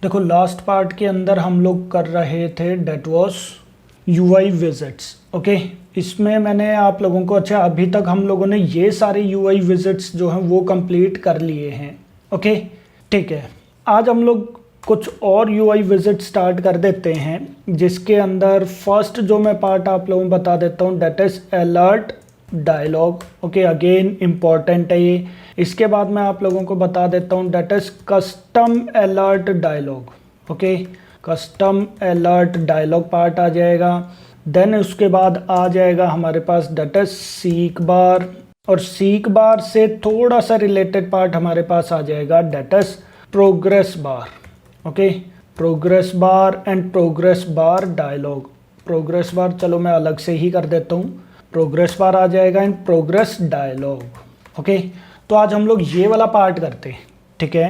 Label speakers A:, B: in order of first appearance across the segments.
A: देखो last part के अंदर हम लोग कर रहे थे that was UI visits. Okay, इसमें मैंने आप लोगों को अभी तक हम लोगों ने ये सारे यूआई विजिट्स जो हैं वो कंप्लीट कर लिए हैं। ओके ठीक है, आज हम लोग कुछ और यूआई विजिट स्टार्ट कर देते हैं, जिसके अंदर फर्स्ट जो मैं पार्ट आप लोगों को बता देता हूँ that is alert dialog. Okay, again important है ये। इसके बाद मैं आप लोगों को बता देता हूँ that is custom alert dialog. Okay, custom alert dialog part आ जाएगा। देन उसके बाद आ जाएगा हमारे पास डेट इज़ सीक बार, और सीक बार से थोड़ा सा रिलेटेड पार्ट हमारे पास आ जाएगा that is progress bar. Okay, progress bar and progress bar dialog. Progress bar चलो मैं अलग से ही कर देता हूँ, प्रोग्रेस बार आ जाएगा एंड प्रोग्रेस डायलॉग। ओके, तो आज हम लोग ये वाला पार्ट करते हैं। ठीक है,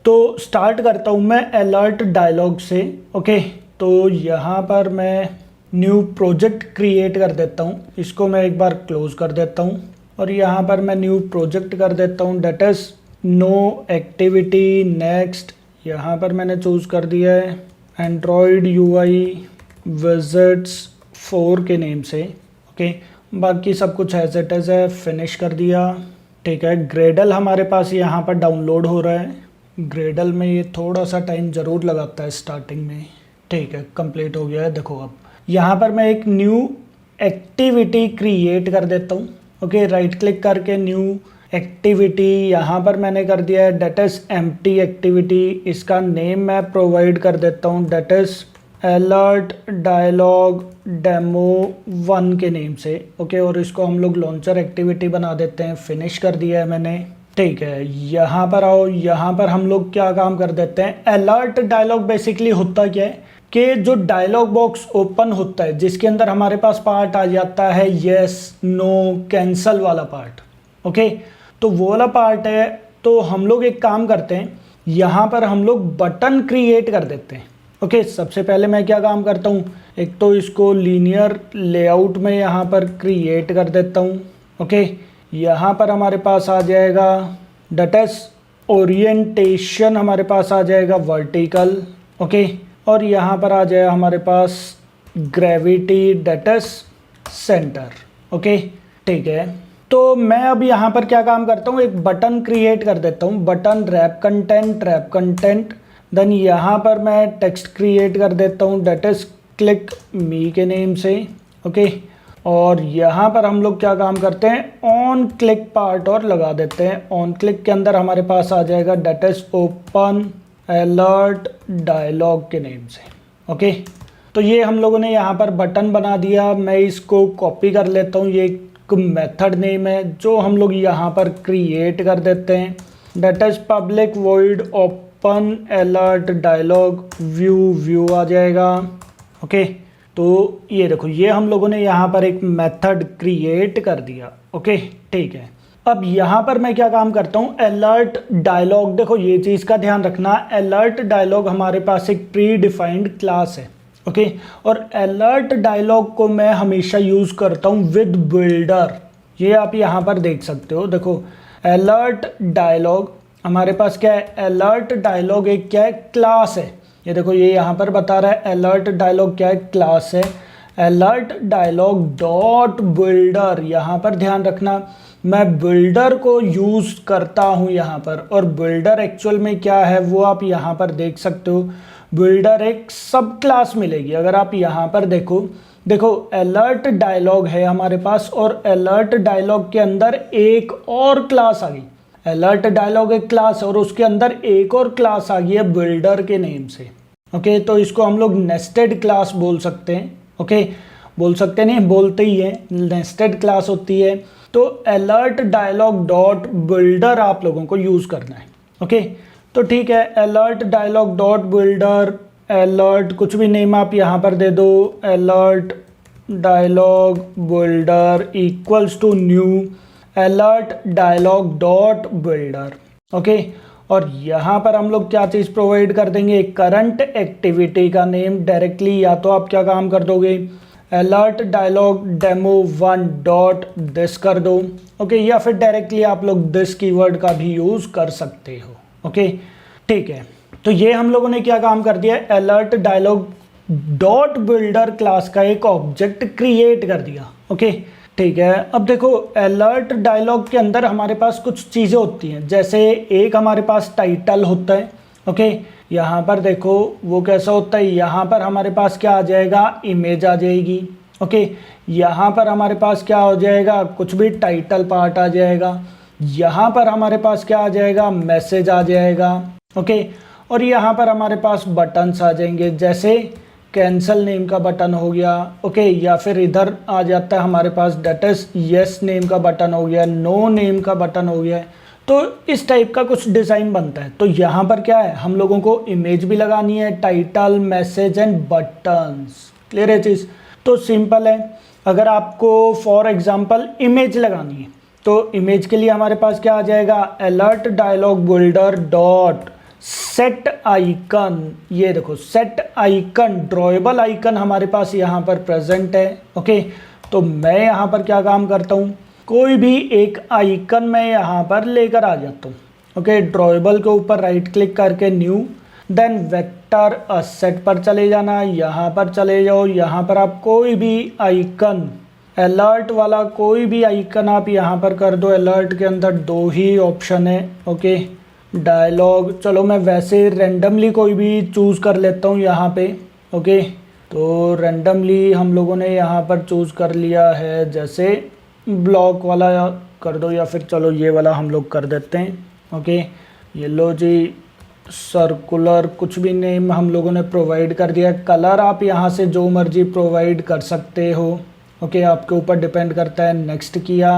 A: तो स्टार्ट करता हूँ मैं अलर्ट डायलॉग से। ओके, तो यहाँ पर मैं न्यू प्रोजेक्ट क्रिएट कर देता हूँ, इसको मैं एक बार क्लोज कर देता हूँ, और यहाँ पर मैं न्यू प्रोजेक्ट कर देता हूँ that is no activity next. यहाँ पर मैंने चूज़ कर दिया है एंड्रॉयड यूआई विजिट्स 4 के नेम से। ओके, बाकी सब कुछ एज इट इज़ है, फिनिश कर दिया। ठीक है, ग्रेडल हमारे पास यहाँ पर डाउनलोड हो रहा है। ग्रेडल में ये थोड़ा सा टाइम ज़रूर लगाता है स्टार्टिंग में। ठीक है, कंप्लीट हो गया है। देखो अब यहाँ पर मैं एक न्यू एक्टिविटी क्रिएट कर देता हूँ। ओके, राइट क्लिक करके न्यू एक्टिविटी यहाँ पर मैंने कर दिया है डेट इज़ एम्प्टी एक्टिविटी। इसका नेम मैं प्रोवाइड कर देता हूँ that is alert dialog demo 1 के नेम से। ओके, और इसको हम लोग लॉन्चर एक्टिविटी बना देते हैं। फिनिश कर दिया है मैंने। ठीक है, यहाँ पर आओ, यहाँ पर हम लोग क्या काम कर देते हैं। अलर्ट डायलॉग बेसिकली होता क्या है कि जो डायलॉग बॉक्स ओपन होता है जिसके अंदर हमारे पास पार्ट आ जाता है येस नो कैंसल वाला पार्ट। ओके, तो वो वाला पार्ट है। तो हम लोग एक काम करते हैं, यहाँ पर हम लोग बटन क्रिएट कर देते हैं। ओके, सबसे पहले मैं क्या काम करता हूँ, एक तो इसको लीनियर लेआउट में यहाँ पर क्रिएट कर देता हूँ। ओके, यहाँ पर हमारे पास आ जाएगा डेट इज़ ओरिएंटेशन, हमारे पास आ जाएगा वर्टिकल। ओके, और यहाँ पर आ जाएगा हमारे पास gravity that is centre. Okay ठीक है, तो मैं अब यहाँ पर क्या काम करता हूँ, एक बटन क्रिएट कर देता हूँ, बटन रैप कंटेंट। देन यहाँ पर मैं टेक्स्ट क्रिएट कर देता हूँ डेट इज़ क्लिक मी के नेम से। ओके, और यहाँ पर हम लोग क्या काम करते हैं, ऑन क्लिक पार्ट और लगा देते हैं। ऑन क्लिक के अंदर हमारे पास आ जाएगा that is open alert dialog के नेम से। ओके, तो ये हम लोगों ने यहाँ पर बटन बना दिया। मैं इसको कॉपी कर लेता हूँ, ये एक मेथड नेम है जो हम लोग यहाँ पर क्रिएट कर देते हैं that is public void open alert dialog view आ जाएगा। ओके, तो ये देखो, ये हम लोगों ने यहाँ पर एक मेथड क्रिएट कर दिया। ओके ठीक है, अब यहाँ पर मैं क्या काम करता हूँ, अलर्ट डायलॉग। देखो ये चीज़ का ध्यान रखना, अलर्ट डायलॉग हमारे पास एक प्री डिफाइंड क्लास है। ओके, और अलर्ट डायलॉग को मैं हमेशा यूज़ करता हूँ विद बिल्डर। ये आप यहाँ पर देख सकते हो। देखो अलर्ट डायलॉग हमारे पास क्या है, अलर्ट डायलॉग एक क्या है, क्लास है। ये देखो ये यहाँ पर बता रहा है अलर्ट डायलॉग क्या है, क्लास है। अलर्ट डायलॉग डॉट बिल्डर, यहाँ पर ध्यान रखना मैं बिल्डर को यूज़ करता हूँ यहाँ पर, और बिल्डर एक्चुअल में क्या है वो आप यहाँ पर देख सकते हो। बिल्डर एक सब क्लास मिलेगी। अगर आप यहाँ पर देखो अलर्ट डायलॉग है हमारे पास, और अलर्ट डायलॉग के अंदर एक और क्लास आ गई। अलर्ट डायलॉग एक क्लास और उसके अंदर एक और क्लास आ गई है बिल्डर के नेम से। ओके, तो इसको हम लोग नेस्टेड क्लास बोल सकते हैं। ओके, बोल सकते नहीं, बोलते ही है, नेस्टेड क्लास होती है। तो अलर्ट डायलॉग डॉट बिल्डर आप लोगों को यूज़ करना है। ओके, तो ठीक है, alert dialog dot builder, alert कुछ भी नेम आप यहाँ पर दे दो, alert dialog builder equals to new alert dialog dot builder. Okay, और यहाँ पर हम लोग क्या चीज़ प्रोवाइड कर देंगे, करंट एक्टिविटी का नेम डायरेक्टली, या तो आप क्या काम कर दोगे, alert dialog demo 1 dot this कर दो। ओके, या फिर डायरेक्टली आप लोग दिस कीवर्ड का भी यूज़ कर सकते हो। ओके ठीक है, तो ये हम लोगों ने क्या काम कर दिया, alert dialog dot builder class का एक ऑब्जेक्ट क्रिएट कर दिया। ओके ठीक है। अब देखो अलर्ट डायलॉग के अंदर हमारे पास कुछ चीज़ें होती हैं, जैसे एक हमारे पास टाइटल होता है। ओके यहाँ पर देखो वो कैसा होता है, यहाँ पर हमारे पास क्या आ जाएगा, इमेज आ जाएगी। ओके यहाँ पर हमारे पास क्या हो जाएगा, कुछ भी टाइटल पार्ट आ जाएगा। यहाँ पर हमारे पास क्या आ जाएगा, मैसेज आ जाएगा। ओके और यहाँ पर हमारे पास बटन्स आ जाएंगे, जैसे कैंसल नेम का बटन हो गया। ओके या फिर इधर आ जाता है हमारे पास दैट इज यस नेम का बटन हो गया, नो नेम का बटन हो गया। तो इस टाइप का कुछ डिज़ाइन बनता है। तो यहाँ पर क्या है, हम लोगों को इमेज भी लगानी है, title, message and buttons. Clear है चीज़। तो सिंपल है, अगर आपको फॉर एग्जांपल इमेज लगानी है तो इमेज के लिए हमारे पास क्या आ जाएगा, alert dialog builder dot set icon. ये देखो सेट आइकन, ड्रॉएबल आइकन हमारे पास यहाँ पर प्रेजेंट है। ओके तो मैं यहाँ पर क्या काम करता हूँ, कोई भी एक आइकन मैं यहाँ पर लेकर आ जाता हूँ। ओके ड्रॉएबल के ऊपर राइट क्लिक करके न्यू, देन वेक्टर असेट पर चले जाना, यहाँ पर चले जाओ। यहाँ पर आप कोई भी आइकन, अलर्ट वाला कोई भी आइकन आप यहाँ पर कर दो। अलर्ट के अंदर 2 ही ऑप्शन है। ओके डायलॉग, चलो मैं वैसे रेंडमली कोई भी चूज़ कर लेता हूँ यहाँ पे। ओके तो रेंडमली हम लोगों ने यहाँ पर चूज़ कर लिया है, जैसे ब्लॉक वाला कर दो, या फिर चलो ये वाला हम लोग कर देते हैं। ओके ये लो जी, सर्कुलर, कुछ भी नेम हम लोगों ने प्रोवाइड कर दिया। कलर आप यहाँ से जो मर्जी प्रोवाइड कर सकते हो। ओके आपके ऊपर डिपेंड करता है। नेक्स्ट किया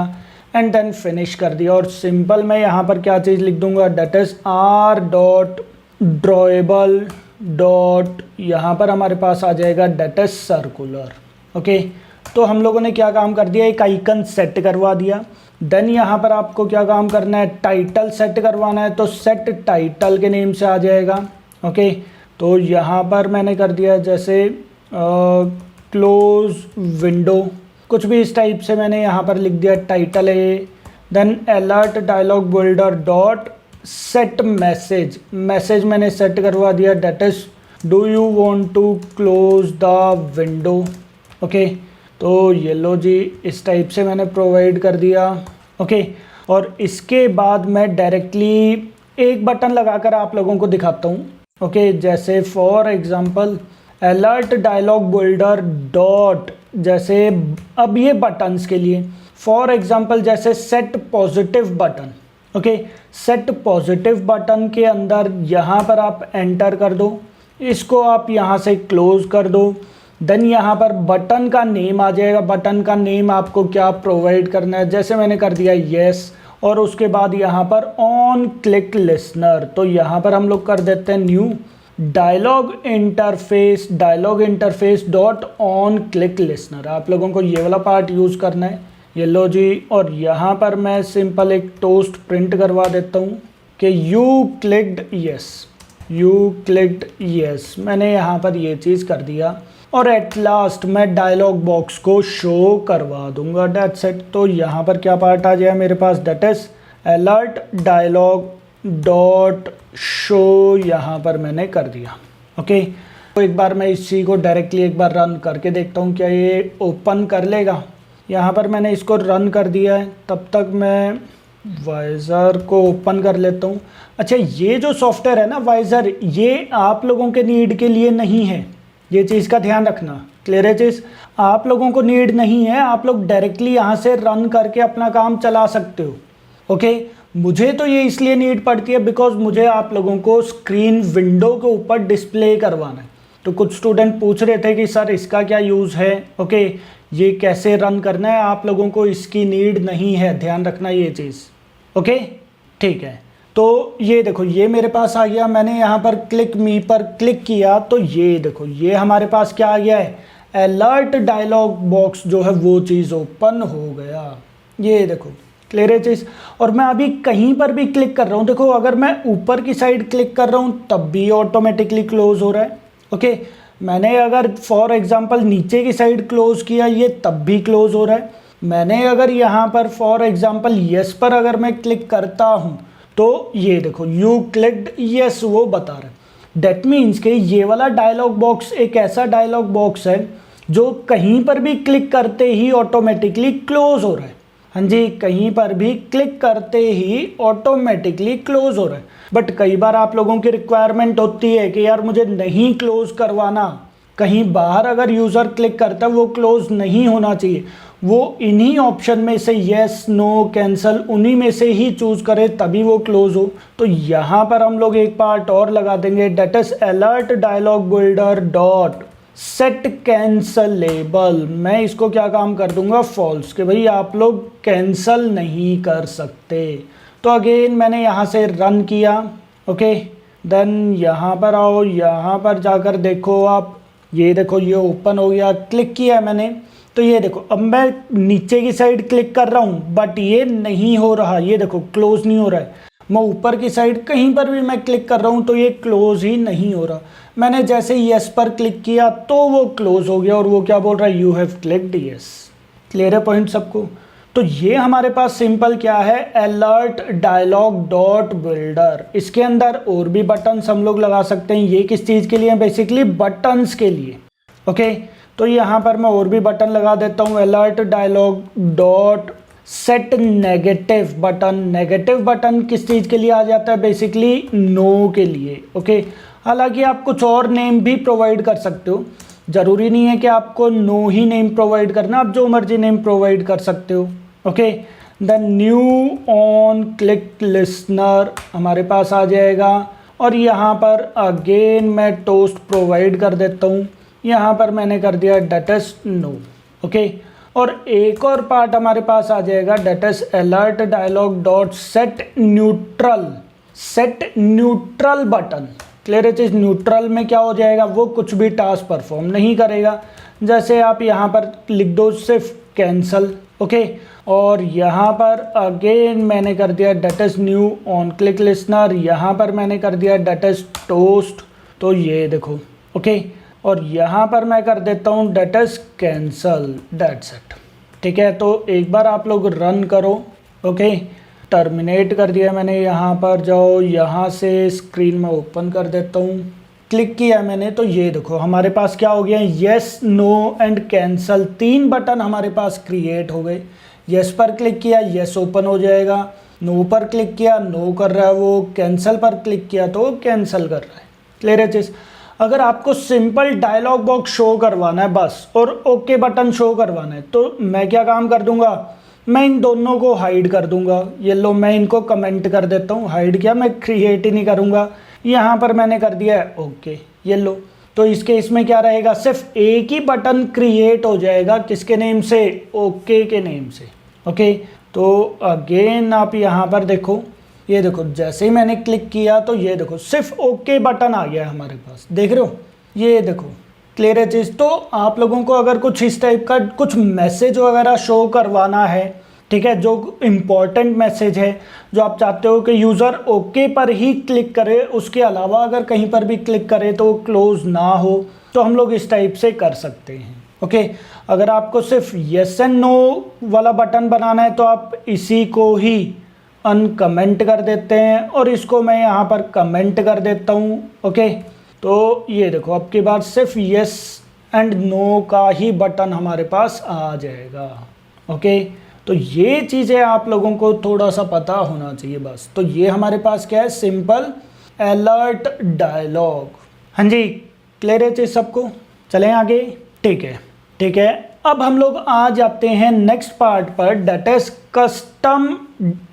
A: एंड देन फिनिश कर दिया। और सिंपल मैं यहाँ पर क्या चीज़ लिख दूंगा, that is R dot drawable dot, यहाँ पर हमारे पास आ जाएगा डेट इज सर्कुलर। ओके तो हम लोगों ने क्या काम कर दिया, एक आइकन सेट करवा दिया। देन यहाँ पर आपको क्या काम करना है, टाइटल सेट करवाना है, तो सेट टाइटल के नेम से आ जाएगा। ओके तो यहाँ पर मैंने कर दिया जैसे क्लोज विंडो, कुछ भी इस टाइप से मैंने यहाँ पर लिख दिया टाइटल है। Then alert dialog builder dot set message, message मैंने सेट करवा दिया, that is do you want to close the window. Okay तो ये लो जी, इस टाइप से मैंने प्रोवाइड कर दिया। ओके और इसके बाद मैं डायरेक्टली एक बटन लगाकर आप लोगों को दिखाता हूँ। ओके जैसे for example alert dialog builder dot, जैसे अब ये बटन्स के लिए फॉर एग्जांपल जैसे set positive button. Okay set positive button के अंदर यहाँ पर आप एंटर कर दो, इसको आप यहाँ से क्लोज कर दो। देन यहाँ पर बटन का नेम आ जाएगा, बटन का नेम आपको क्या प्रोवाइड करना है, जैसे मैंने कर दिया येस। और उसके बाद यहाँ पर ऑन क्लिक लिसनर, तो यहाँ पर हम लोग कर देते हैं new dialog interface dot on click listener. आप लोगों को ये वाला पार्ट यूज़ करना है। ये लो जी, और यहाँ पर मैं सिंपल एक टोस्ट प्रिंट करवा देता हूँ कि यू क्लिक्ड यस, मैंने यहाँ पर ये चीज़ कर दिया। और एट लास्ट मैं डायलॉग बॉक्स को शो करवा दूंगा, दैट्स इट। तो यहाँ पर क्या पार्ट आ जाए मेरे पास, that is alert dialog dot show, यहाँ पर मैंने कर दिया। ओके तो एक बार मैं इसी को डायरेक्टली एक बार रन करके देखता हूँ क्या ये ओपन कर लेगा। यहाँ पर मैंने इसको रन कर दिया है, तब तक मैं वाइज़र को ओपन कर लेता हूँ। अच्छा ये जो सॉफ्टवेयर है ना वाइज़र, ये आप लोगों के नीड के लिए नहीं है, ये चीज़ का ध्यान रखना। क्लियर है चीज़, आप लोगों को नीड नहीं है, आप लोग डायरेक्टली यहाँ से रन करके अपना काम चला सकते हो। ओके मुझे तो ये इसलिए नीड पड़ती है बिकॉज मुझे आप लोगों को स्क्रीन विंडो के ऊपर डिस्प्ले करवाना है। तो कुछ स्टूडेंट पूछ रहे थे कि सर इसका क्या यूज़ है, ओके ये कैसे रन करना है, आप लोगों को इसकी नीड नहीं है, ध्यान रखना ये चीज़। ओके ठीक है, तो ये देखो ये मेरे पास आ गया, मैंने यहाँ पर क्लिक मी पर क्लिक किया तो ये देखो ये हमारे पास क्या आ गया है, अलर्ट डायलॉग बॉक्स जो है वो चीज़ ओपन हो गया। ये देखो क्लियर है चीज़। और मैं अभी कहीं पर भी क्लिक कर रहा हूँ, देखो अगर मैं ऊपर की साइड क्लिक कर रहा हूँ तब भी ऑटोमेटिकली क्लोज हो रहा है। ओके मैंने अगर फॉर एग्जांपल नीचे की साइड क्लोज किया ये तब भी क्लोज हो रहा है। मैंने अगर यहाँ पर फॉर एग्जांपल यस पर अगर मैं क्लिक करता हूँ तो ये देखो यू क्लिक्ड यस वो बता रहा है। दैट मीन्स कि ये वाला डायलॉग बॉक्स एक ऐसा डायलॉग बॉक्स है जो कहीं पर भी क्लिक करते ही ऑटोमेटिकली क्लोज हो रहा है। हाँ जी, कहीं पर भी क्लिक करते ही ऑटोमेटिकली क्लोज हो रहा है। बट कई बार आप लोगों की रिक्वायरमेंट होती है कि यार मुझे नहीं क्लोज करवाना, कहीं बाहर अगर यूज़र क्लिक करता है वो क्लोज नहीं होना चाहिए, वो इन्हीं ऑप्शन में से येस नो कैंसल उन्हीं में से ही चूज करे तभी वो क्लोज हो। तो यहाँ पर हम लोग एक पार्ट और लगा देंगे, that is alert dialog builder dot set cancelable. मैं इसको क्या काम कर दूंगा, फॉल्स, कि भाई आप लोग कैंसल नहीं कर सकते। तो अगेन मैंने यहाँ से रन किया, ओके, देन यहाँ पर आओ, यहाँ पर जाकर देखो आप, ये देखो ये ओपन हो गया, क्लिक किया मैंने तो ये देखो अब मैं नीचे की साइड क्लिक कर रहा हूँ बट ये नहीं हो रहा, ये देखो क्लोज नहीं हो रहा है। मैं ऊपर की साइड कहीं पर भी मैं क्लिक कर रहा हूँ तो ये क्लोज ही नहीं हो रहा। मैंने जैसे यस पर क्लिक किया तो वो क्लोज हो गया और वो क्या बोल रहा है, you have clicked yes. Clear है पॉइंट सबको? तो ये हमारे पास सिंपल क्या है, अलर्ट डायलॉग डॉट बिल्डर। इसके अंदर और भी बटन्स हम लोग लगा सकते हैं। ये किस चीज़ के लिए, बेसिकली बटन्स के लिए, ओके। तो यहाँ पर मैं और भी बटन लगा देता हूँ, alert dialog dot set negative button. Negative button किस चीज़ के लिए आ जाता है, बेसिकली नो के लिए, ओके। हालांकि आप कुछ और नेम भी प्रोवाइड कर सकते हो, ज़रूरी नहीं है कि आपको नो ही नेम प्रोवाइड करना, आप जो मर्जी नेम प्रोवाइड कर सकते हो, okay. Then new on click listener हमारे पास आ जाएगा और यहाँ पर अगेन मैं टोस्ट प्रोवाइड कर देता हूँ। यहाँ पर मैंने कर दिया डेट इज नो, ओके। और एक और पार्ट हमारे पास आ जाएगा, that is alert dialog dot set neutral. Set neutral button, clear चीज, न्यूट्रल में क्या हो जाएगा, वो कुछ भी टास्क परफॉर्म नहीं करेगा। जैसे आप यहाँ पर लिख दो सिर्फ कैंसल, ओके। और यहाँ पर अगेन मैंने कर दिया that is new on click listener, यहाँ पर मैंने कर दिया डेट इज टोस्ट, तो ये देखो, ओके। और यहाँ पर मैं कर देता हूँ that is cancel, that's it, ठीक है। तो एक बार आप लोग रन करो, ओके। टर्मिनेट कर दिया मैंने, यहाँ पर जाओ, यहाँ से स्क्रीन में ओपन कर देता हूँ, क्लिक किया मैंने तो ये देखो हमारे पास क्या हो गया, yes no and cancel, 3 button हमारे पास क्रिएट हो गए। येस पर क्लिक किया, येस ओपन हो जाएगा, नो पर क्लिक किया, नो कर रहा है वो, कैंसल पर क्लिक किया तो कैंसल कर रहा है। क्लियर है चीज़? अगर आपको सिंपल डायलॉग बॉक्स शो करवाना है बस और ओके बटन शो करवाना है तो मैं क्या काम कर दूंगा, मैं इन दोनों को हाइड कर दूंगा। ये लो मैं इनको कमेंट कर देता हूँ, हाइड किया, मैं क्रिएट ही नहीं करूँगा। यहाँ पर मैंने कर दिया है ओके, ये लो। तो इस केस में क्या रहेगा, सिर्फ एक ही बटन क्रिएट हो जाएगा, किसके नेम से, ओके के नेम से, ओके। तो अगेन आप यहाँ पर देखो, ये देखो जैसे ही मैंने क्लिक किया तो ये देखो सिर्फ ओके बटन आ गया हमारे पास, देख रहे हो, ये देखो। क्लियर है चीज़? तो आप लोगों को अगर कुछ इस टाइप का कुछ मैसेज वगैरह शो करवाना है, ठीक है, जो इम्पॉर्टेंट मैसेज है, जो आप चाहते हो कि यूज़र ओके पर ही क्लिक करे, उसके अलावा अगर कहीं पर भी क्लिक करे तो क्लोज ना हो, तो हम लोग इस टाइप से कर सकते हैं, ओके। अगर आपको सिर्फ येस एंड नो वाला बटन बनाना है तो आप इसी को ही अनकमेंट कर देते हैं और इसको मैं यहाँ पर कमेंट कर देता हूँ, ओके। तो ये देखो अब की बार सिर्फ येस एंड नो का ही बटन हमारे पास आ जाएगा, ओके। तो ये चीज़ें आप लोगों को थोड़ा सा पता होना चाहिए बस। तो ये हमारे पास क्या है, सिंपल अलर्ट डायलॉग। हाँ जी, क्लियर है चीज़ सबको? चलें आगे, ठीक है, ठीक है। अब हम लोग आ जाते हैं नेक्स्ट पार्ट पर, that is custom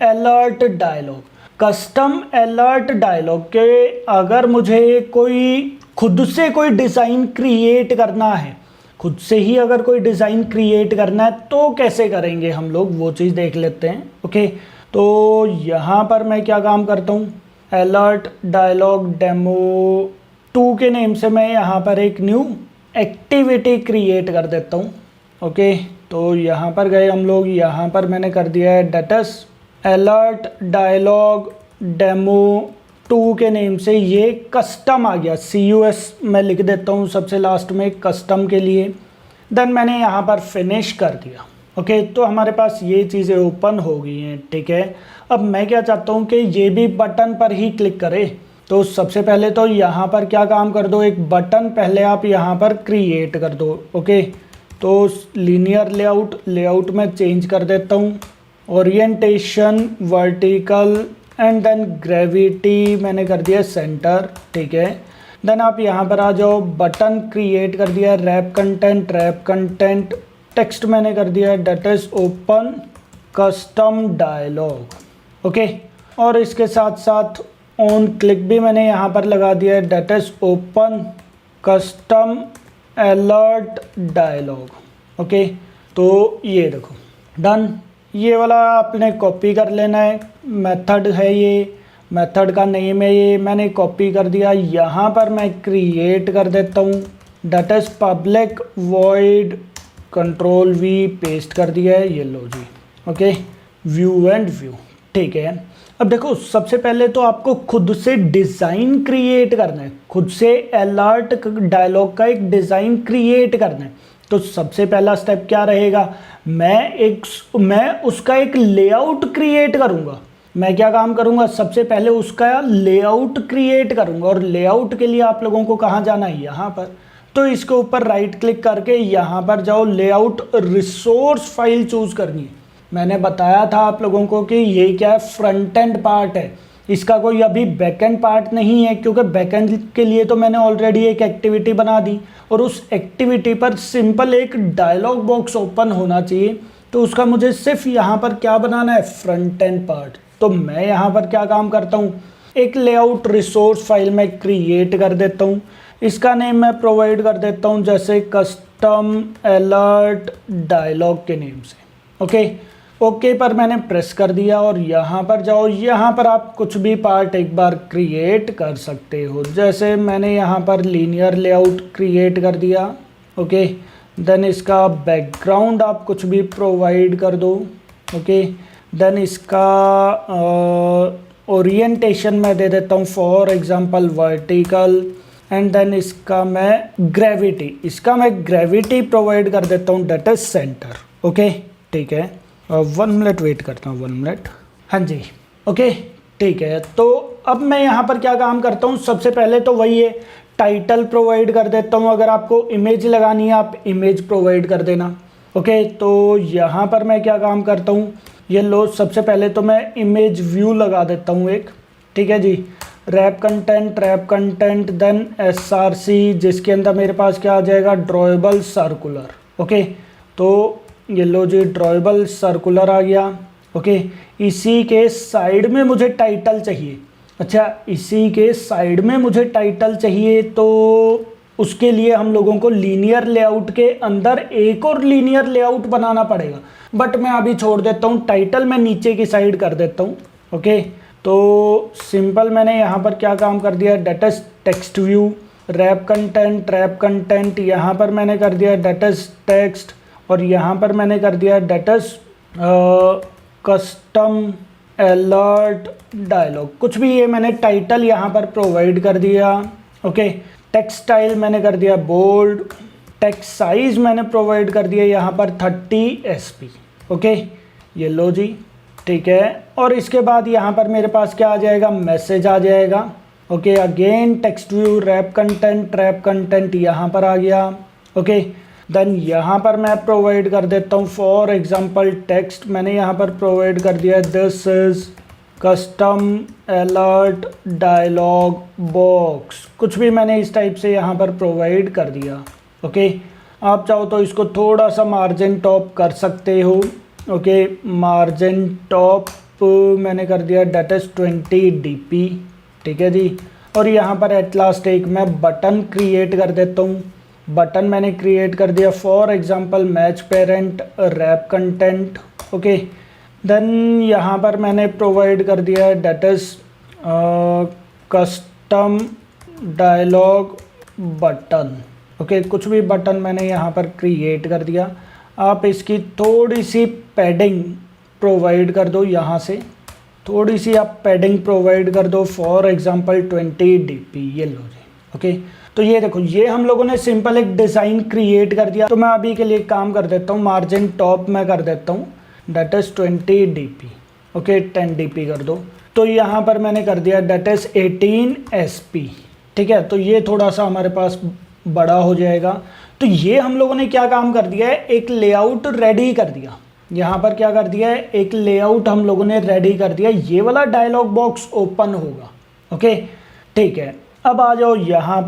A: alert dialog. Custom alert dialog के अगर मुझे कोई खुद से कोई डिज़ाइन क्रिएट करना है, खुद से ही अगर कोई डिज़ाइन क्रिएट करना है तो कैसे करेंगे हम लोग, वो चीज़ देख लेते हैं, ओके। तो यहाँ पर मैं क्या काम करता हूँ, अलर्ट डायलॉग डेमो 2 के नेम से मैं यहाँ पर एक न्यू एक्टिविटी क्रिएट कर देता हूँ, ओके। तो यहाँ पर गए हम लोग, यहाँ पर मैंने कर दिया है that is alert dialog demo 2 के नेम से, ये कस्टम आ गया, CUS मैं लिख देता हूँ सबसे लास्ट में कस्टम के लिए। देन मैंने यहाँ पर फिनिश कर दिया, ओके। तो हमारे पास ये चीज़ें ओपन हो गई हैं, ठीक है। अब मैं क्या चाहता हूँ कि ये भी बटन पर ही क्लिक करे, तो सबसे पहले तो यहाँ पर क्या काम कर दो, एक बटन पहले आप यहाँ पर क्रिएट कर दो। ओके, तो लीनियर लेआउट में चेंज कर देता हूँ, orientation vertical and then gravity मैंने कर दिया सेंटर। ठीक है, देन आप यहाँ पर आ जाओ, बटन क्रिएट कर दिया, रैप कंटेंट, टेक्स्ट मैंने कर दिया that is open custom dialog. Okay, और इसके साथ साथ ऑन क्लिक भी मैंने यहाँ पर लगा दिया है, that is open custom alert dialog. Okay, तो ये देखो डन। ये वाला आपने कॉपी कर लेना है, मेथड है ये, मेथड का नेम है ये, मैंने कॉपी कर दिया। यहाँ पर मैं क्रिएट कर देता हूँ, that is public void control V, paste कर दिया है, ये लो जी। Okay, view and view. ठीक है, अब देखो सबसे पहले तो आपको खुद से डिज़ाइन क्रिएट करना है, खुद से अलर्ट डायलॉग का एक डिज़ाइन क्रिएट करना है। तो सबसे पहला स्टेप क्या रहेगा, मैं उसका एक लेआउट क्रिएट करूँगा। मैं क्या काम करूँगा, सबसे पहले उसका लेआउट क्रिएट करूँगा, और लेआउट के लिए आप लोगों को कहाँ जाना है, यहाँ पर। तो इसके ऊपर राइट क्लिक करके यहाँ पर जाओ, लेआउट रिसोर्स फाइल चूज़ करनी है। मैंने बताया था आप लोगों को कि ये क्या है, फ्रंट एंड पार्ट है, इसका कोई अभी बैक एंड पार्ट नहीं है, क्योंकि बैक एंड के लिए तो मैंने ऑलरेडी एक एक्टिविटी बना दी, और उस एक्टिविटी पर सिंपल एक डायलॉग बॉक्स ओपन होना चाहिए। तो उसका मुझे सिर्फ यहाँ पर क्या बनाना है, फ्रंट एंड पार्ट। तो मैं यहाँ पर क्या काम करता हूँ, एक लेआउट रिसोर्स फाइल में क्रिएट कर देता हूँ, इसका नेम मैं प्रोवाइड कर देता हूँ जैसे कस्टम अलर्ट डायलॉग के नेम से। ओके पर मैंने प्रेस कर दिया, और यहाँ पर जाओ, यहाँ पर आप कुछ भी पार्ट एक बार क्रिएट कर सकते हो। जैसे मैंने यहाँ पर लीनियर लेआउट क्रिएट कर दिया। ओके, देन इसका बैकग्राउंड आप कुछ भी प्रोवाइड कर दो। ओके, देन इसका ओरिएंटेशन मैं दे देता हूँ for example vertical, and then इसका मैं ग्रेविटी प्रोवाइड कर देता हूँ डेट इज सेंटर। ओके, ठीक है, 1 मिनट वेट करता हूँ, 1 मिनट। हाँ जी, ओके, ठीक है। तो अब मैं यहाँ पर क्या काम करता हूँ, सबसे पहले तो वही है, टाइटल प्रोवाइड कर देता हूँ। अगर आपको इमेज लगानी है आप इमेज प्रोवाइड कर देना। ओके, तो यहाँ पर मैं क्या काम करता हूँ, ये लो, सबसे पहले तो मैं इमेज व्यू लगा देता हूँ एक। ठीक है जी, रैप कंटेंट देन SRC, जिसके अंदर मेरे पास क्या आ जाएगा, ड्रॉएबल सर्कुलर। ओके, तो ये लो जी, ड्रॉएबल सर्कुलर आ गया। ओके, इसी के साइड में मुझे टाइटल चाहिए। अच्छा, इसी के साइड में मुझे टाइटल चाहिए, तो उसके लिए हम लोगों को लीनियर लेआउट के अंदर एक और लीनियर लेआउट बनाना पड़ेगा, बट मैं अभी छोड़ देता हूँ, टाइटल मैं नीचे की साइड कर देता हूँ। ओके, तो सिंपल मैंने यहाँ पर क्या काम कर दिया, that is text view, wrap content यहाँ पर मैंने कर दिया डेट इज टेक्स्ट, और यहाँ पर मैंने कर दिया that is custom alert dialog. कुछ भी ये मैंने टाइटल यहाँ पर प्रोवाइड कर दिया। ओके, टेक्स्ट स्टाइल मैंने कर दिया बोल्ड, टेक्स्ट साइज मैंने प्रोवाइड कर दिया यहाँ पर 30 SP। ओके, ये लो जी, ठीक है। और इसके बाद यहाँ पर मेरे पास क्या आ जाएगा, मैसेज आ जाएगा। Okay, again text view, wrap content यहाँ पर आ गया। ओके, देन यहाँ पर मैं प्रोवाइड कर देता हूँ फॉर एग्जांपल टेक्स्ट, मैंने यहाँ पर प्रोवाइड कर दिया this is custom alert dialog box. कुछ भी मैंने इस टाइप से यहाँ पर प्रोवाइड कर दिया। ओके, आप चाहो तो इसको थोड़ा सा मार्जिन टॉप कर सकते हो। ओके, मार्जिन टॉप मैंने कर दिया डेट इज 20 DP। ठीक है जी, और यहाँ पर एट लास्ट एक मैं बटन क्रिएट कर देता हूँ। बटन मैंने क्रिएट कर दिया for example match parent wrap content. Okay, then यहाँ पर मैंने प्रोवाइड कर दिया है that is custom dialog button. Okay, कुछ भी बटन मैंने यहाँ पर क्रिएट कर दिया। आप इसकी थोड़ी सी पैडिंग प्रोवाइड कर दो, यहाँ से थोड़ी सी आप पैडिंग प्रोवाइड कर दो फॉर एग्जांपल 20 DP। ये लो जी। ओके, तो ये देखो, ये हम लोगों ने सिंपल एक डिज़ाइन क्रिएट कर दिया। तो मैं अभी के लिए काम कर देता हूँ, मार्जिन टॉप में कर देता हूँ that is 20 DP। Okay, 10 DP कर दो। तो यहाँ पर मैंने कर दिया डेट इज 18SP। ठीक है, तो ये थोड़ा सा हमारे पास बड़ा हो जाएगा। तो ये हम लोगों ने क्या काम कर दिया है, एक लेआउट रेडी कर दिया। यहाँ पर क्या कर दिया है, एक लेआउट हम लोगों ने रेडी कर दिया। ये वाला डायलॉग बॉक्स ओपन होगा। ओके, ठीक है। अब आ जाओ यहाँ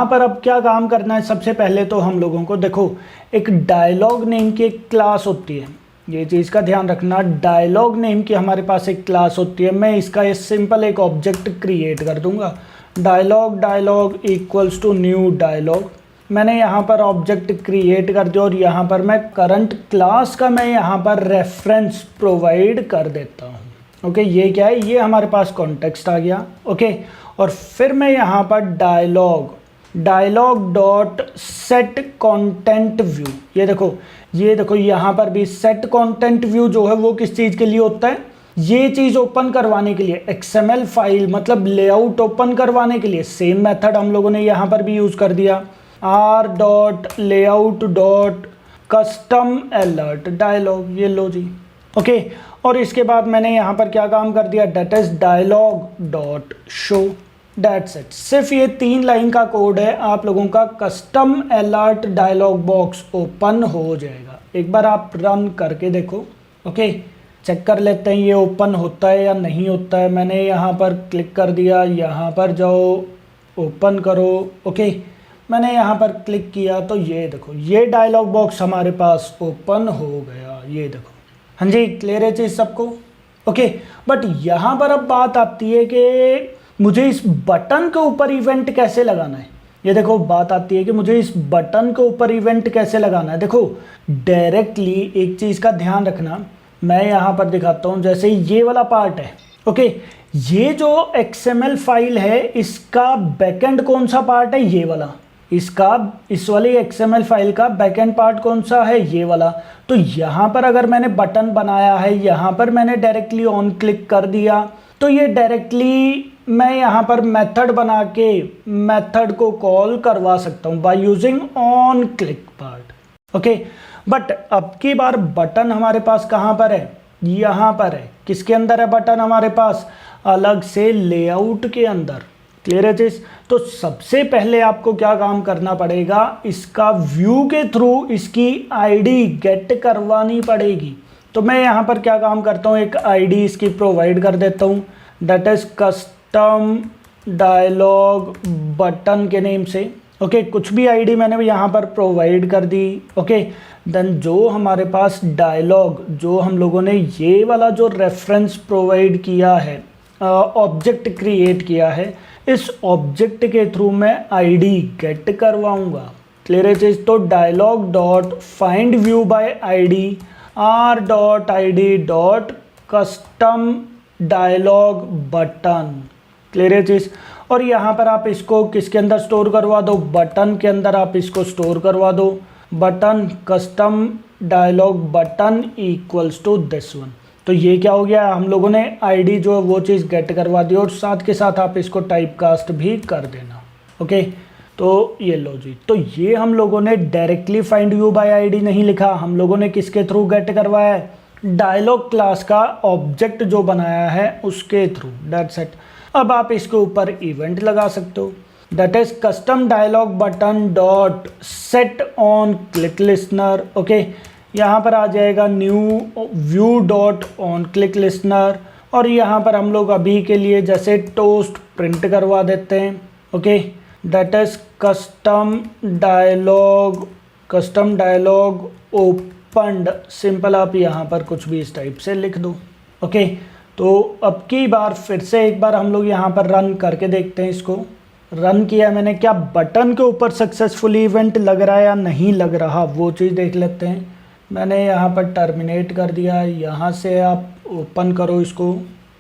A: पर अब क्या काम करना है। सबसे पहले तो हम लोगों को देखो, एक डायलॉग नेम की एक क्लास होती है, ये चीज़ का ध्यान रखना। डायलॉग नेम की हमारे पास एक क्लास होती है। मैं इसका ये सिंपल एक ऑब्जेक्ट क्रिएट कर दूंगा, dialog equals to new dialog. मैंने यहाँ पर ऑब्जेक्ट क्रिएट कर दिया और यहाँ पर मैं करंट क्लास का मैं यहाँ पर रेफरेंस प्रोवाइड कर देता हूँ। ओके, ये क्या है, ये हमारे पास कॉन्टेक्स्ट आ गया। ओके, और फिर मैं यहाँ पर dialog dot set content view, ये देखो यहाँ पर भी सेट कंटेंट व्यू जो है वो किस चीज़ के लिए होता है, ये चीज़ ओपन करवाने के लिए, XML फाइल मतलब लेआउट ओपन करवाने के लिए। सेम मेथड हम लोगों ने यहाँ पर भी यूज़ कर दिया, r.layout.custom.alert डायलॉग, ये लो जी। ओके, और इसके बाद मैंने यहाँ पर क्या काम कर दिया, that is dialog.show, that's it. सिर्फ ये 3 लाइन का कोड है, आप लोगों का custom alert dialog box open हो जाएगा। एक बार आप रन करके देखो। ओके, चेक कर लेते हैं ये ओपन होता है या नहीं होता है। मैंने यहाँ पर क्लिक कर दिया, यहाँ पर जाओ, ओपन करो। ओके, मैंने यहाँ पर क्लिक किया तो ये देखो, ये डायलॉग बॉक्स हमारे पास ओपन हो गया। ये देखो, हाँ जी, क्लियर है चीज़ सबको। ओके, बट यहाँ पर अब बात आती है कि मुझे इस बटन के ऊपर इवेंट कैसे लगाना है। ये देखो, बात आती है कि मुझे इस बटन के ऊपर इवेंट कैसे लगाना है। देखो, डायरेक्टली एक चीज़ का ध्यान रखना, मैं यहाँ पर दिखाता हूँ। जैसे ये वाला पार्ट है, ओके, ये जो XML फाइल है इसका बैकएंड कौन सा पार्ट है, ये वाला। इस वाली XML फाइल का बैकएंड पार्ट कौन सा है, ये वाला। तो यहाँ पर अगर मैंने बटन बनाया है, यहाँ पर मैंने डायरेक्टली ऑन क्लिक कर दिया, तो ये डायरेक्टली मैं यहाँ पर मेथड बना के मेथड को कॉल करवा सकता हूँ by using on click part. Okay, but अब की बार बटन हमारे पास कहाँ पर है, यहाँ पर है। किसके अंदर है बटन हमारे पास, अलग से लेआउट के अंदर। क्लियर है चीज। तो सबसे पहले आपको क्या काम करना पड़ेगा, इसका व्यू के थ्रू इसकी आईडी गेट करवानी पड़ेगी। तो मैं यहाँ पर क्या काम करता हूँ, एक आईडी इसकी प्रोवाइड कर देता हूँ, that is custom dialog button के नेम से। ओके, कुछ भी आईडी मैंने यहाँ पर प्रोवाइड कर दी। ओके, देन जो हमारे पास डायलॉग, जो हम लोगों ने ये वाला जो रेफरेंस प्रोवाइड किया है, ऑब्जेक्ट क्रिएट किया है, इस ऑब्जेक्ट के थ्रू मैं आईडी गेट करवाऊंगा। क्लियर है चीज। तो dialog dot find view by ID r.id.custom dialog button. Clear है चीज। और यहाँ पर आप इसको किसके अंदर स्टोर करवा दो, बटन के अंदर आप इसको स्टोर करवा दो। Button custom dialog button equals to this one. तो ये क्या हो गया, हम लोगों ने आईडी जो है वो चीज़ गेट करवा दी, और साथ के साथ आप इसको टाइप कास्ट भी कर देना। ओके, तो ये लो जी। तो ये हम लोगों ने directly find view by ID नहीं लिखा, हम लोगों ने किसके थ्रू गेट करवाया है, डायलॉग क्लास का ऑब्जेक्ट जो बनाया है उसके थ्रू। That's it. अब आप इसके ऊपर इवेंट लगा सकते हो, that is custom dialog button dot set on click listener. Okay, यहाँ पर आ जाएगा new view dot on click listener, और यहाँ पर हम लोग अभी के लिए जैसे टोस्ट प्रिंट करवा देते हैं। Okay, that is custom dialog opened. Simple आप यहाँ पर कुछ भी इस टाइप से लिख दो। ओके, तो अब की बार फिर से एक बार हम लोग यहाँ पर रन करके देखते हैं। इसको रन किया मैंने, क्या बटन के ऊपर सक्सेसफुली इवेंट लग रहा है या नहीं लग रहा, वो चीज़ देख लेते हैं। मैंने यहाँ पर टर्मिनेट कर दिया, यहाँ से आप ओपन करो इसको।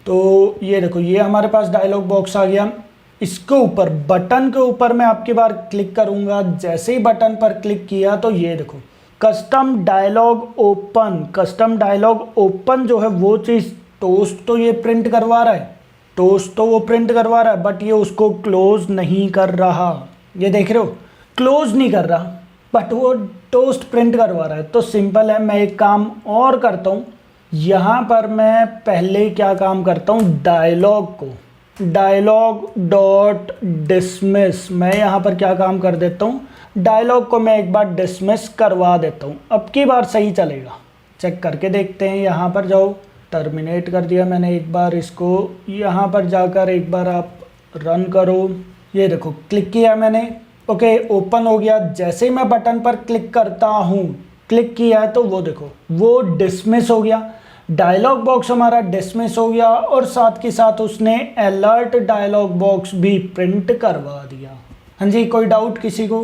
A: तो ये देखो, ये हमारे पास डायलॉग बॉक्स आ गया। इसके ऊपर बटन के ऊपर मैं आपकी बार क्लिक करूँगा, जैसे ही बटन पर क्लिक किया तो ये देखो कस्टम डायलॉग ओपन जो है वो चीज़ टोस्ट तो ये प्रिंट करवा रहा है, बट ये उसको क्लोज नहीं कर रहा। ये देख रहे हो, क्लोज नहीं कर रहा बट वो टोस्ट प्रिंट करवा रहा है। तो सिंपल है, मैं एक काम और करता हूँ, यहाँ पर मैं पहले क्या काम करता हूँ, डायलॉग डॉट डिसमिस, मैं यहाँ पर क्या काम कर देता हूँ, डायलॉग को मैं एक बार डिसमिस करवा देता हूँ। अब की बार सही चलेगा, चेक करके देखते हैं। यहाँ पर जाओ, टर्मिनेट कर दिया मैंने एक बार इसको, यहाँ पर जाकर एक बार आप रन करो। ये देखो क्लिक किया मैंने, ओके ओपन हो गया। जैसे ही मैं बटन पर क्लिक करता हूँ, क्लिक किया है तो वो देखो वो डिसमिस हो गया, डायलॉग बॉक्स हमारा डिसमिस हो गया और साथ के साथ उसने अलर्ट डायलॉग बॉक्स भी प्रिंट करवा दिया। हाँ जी, कोई डाउट किसी को?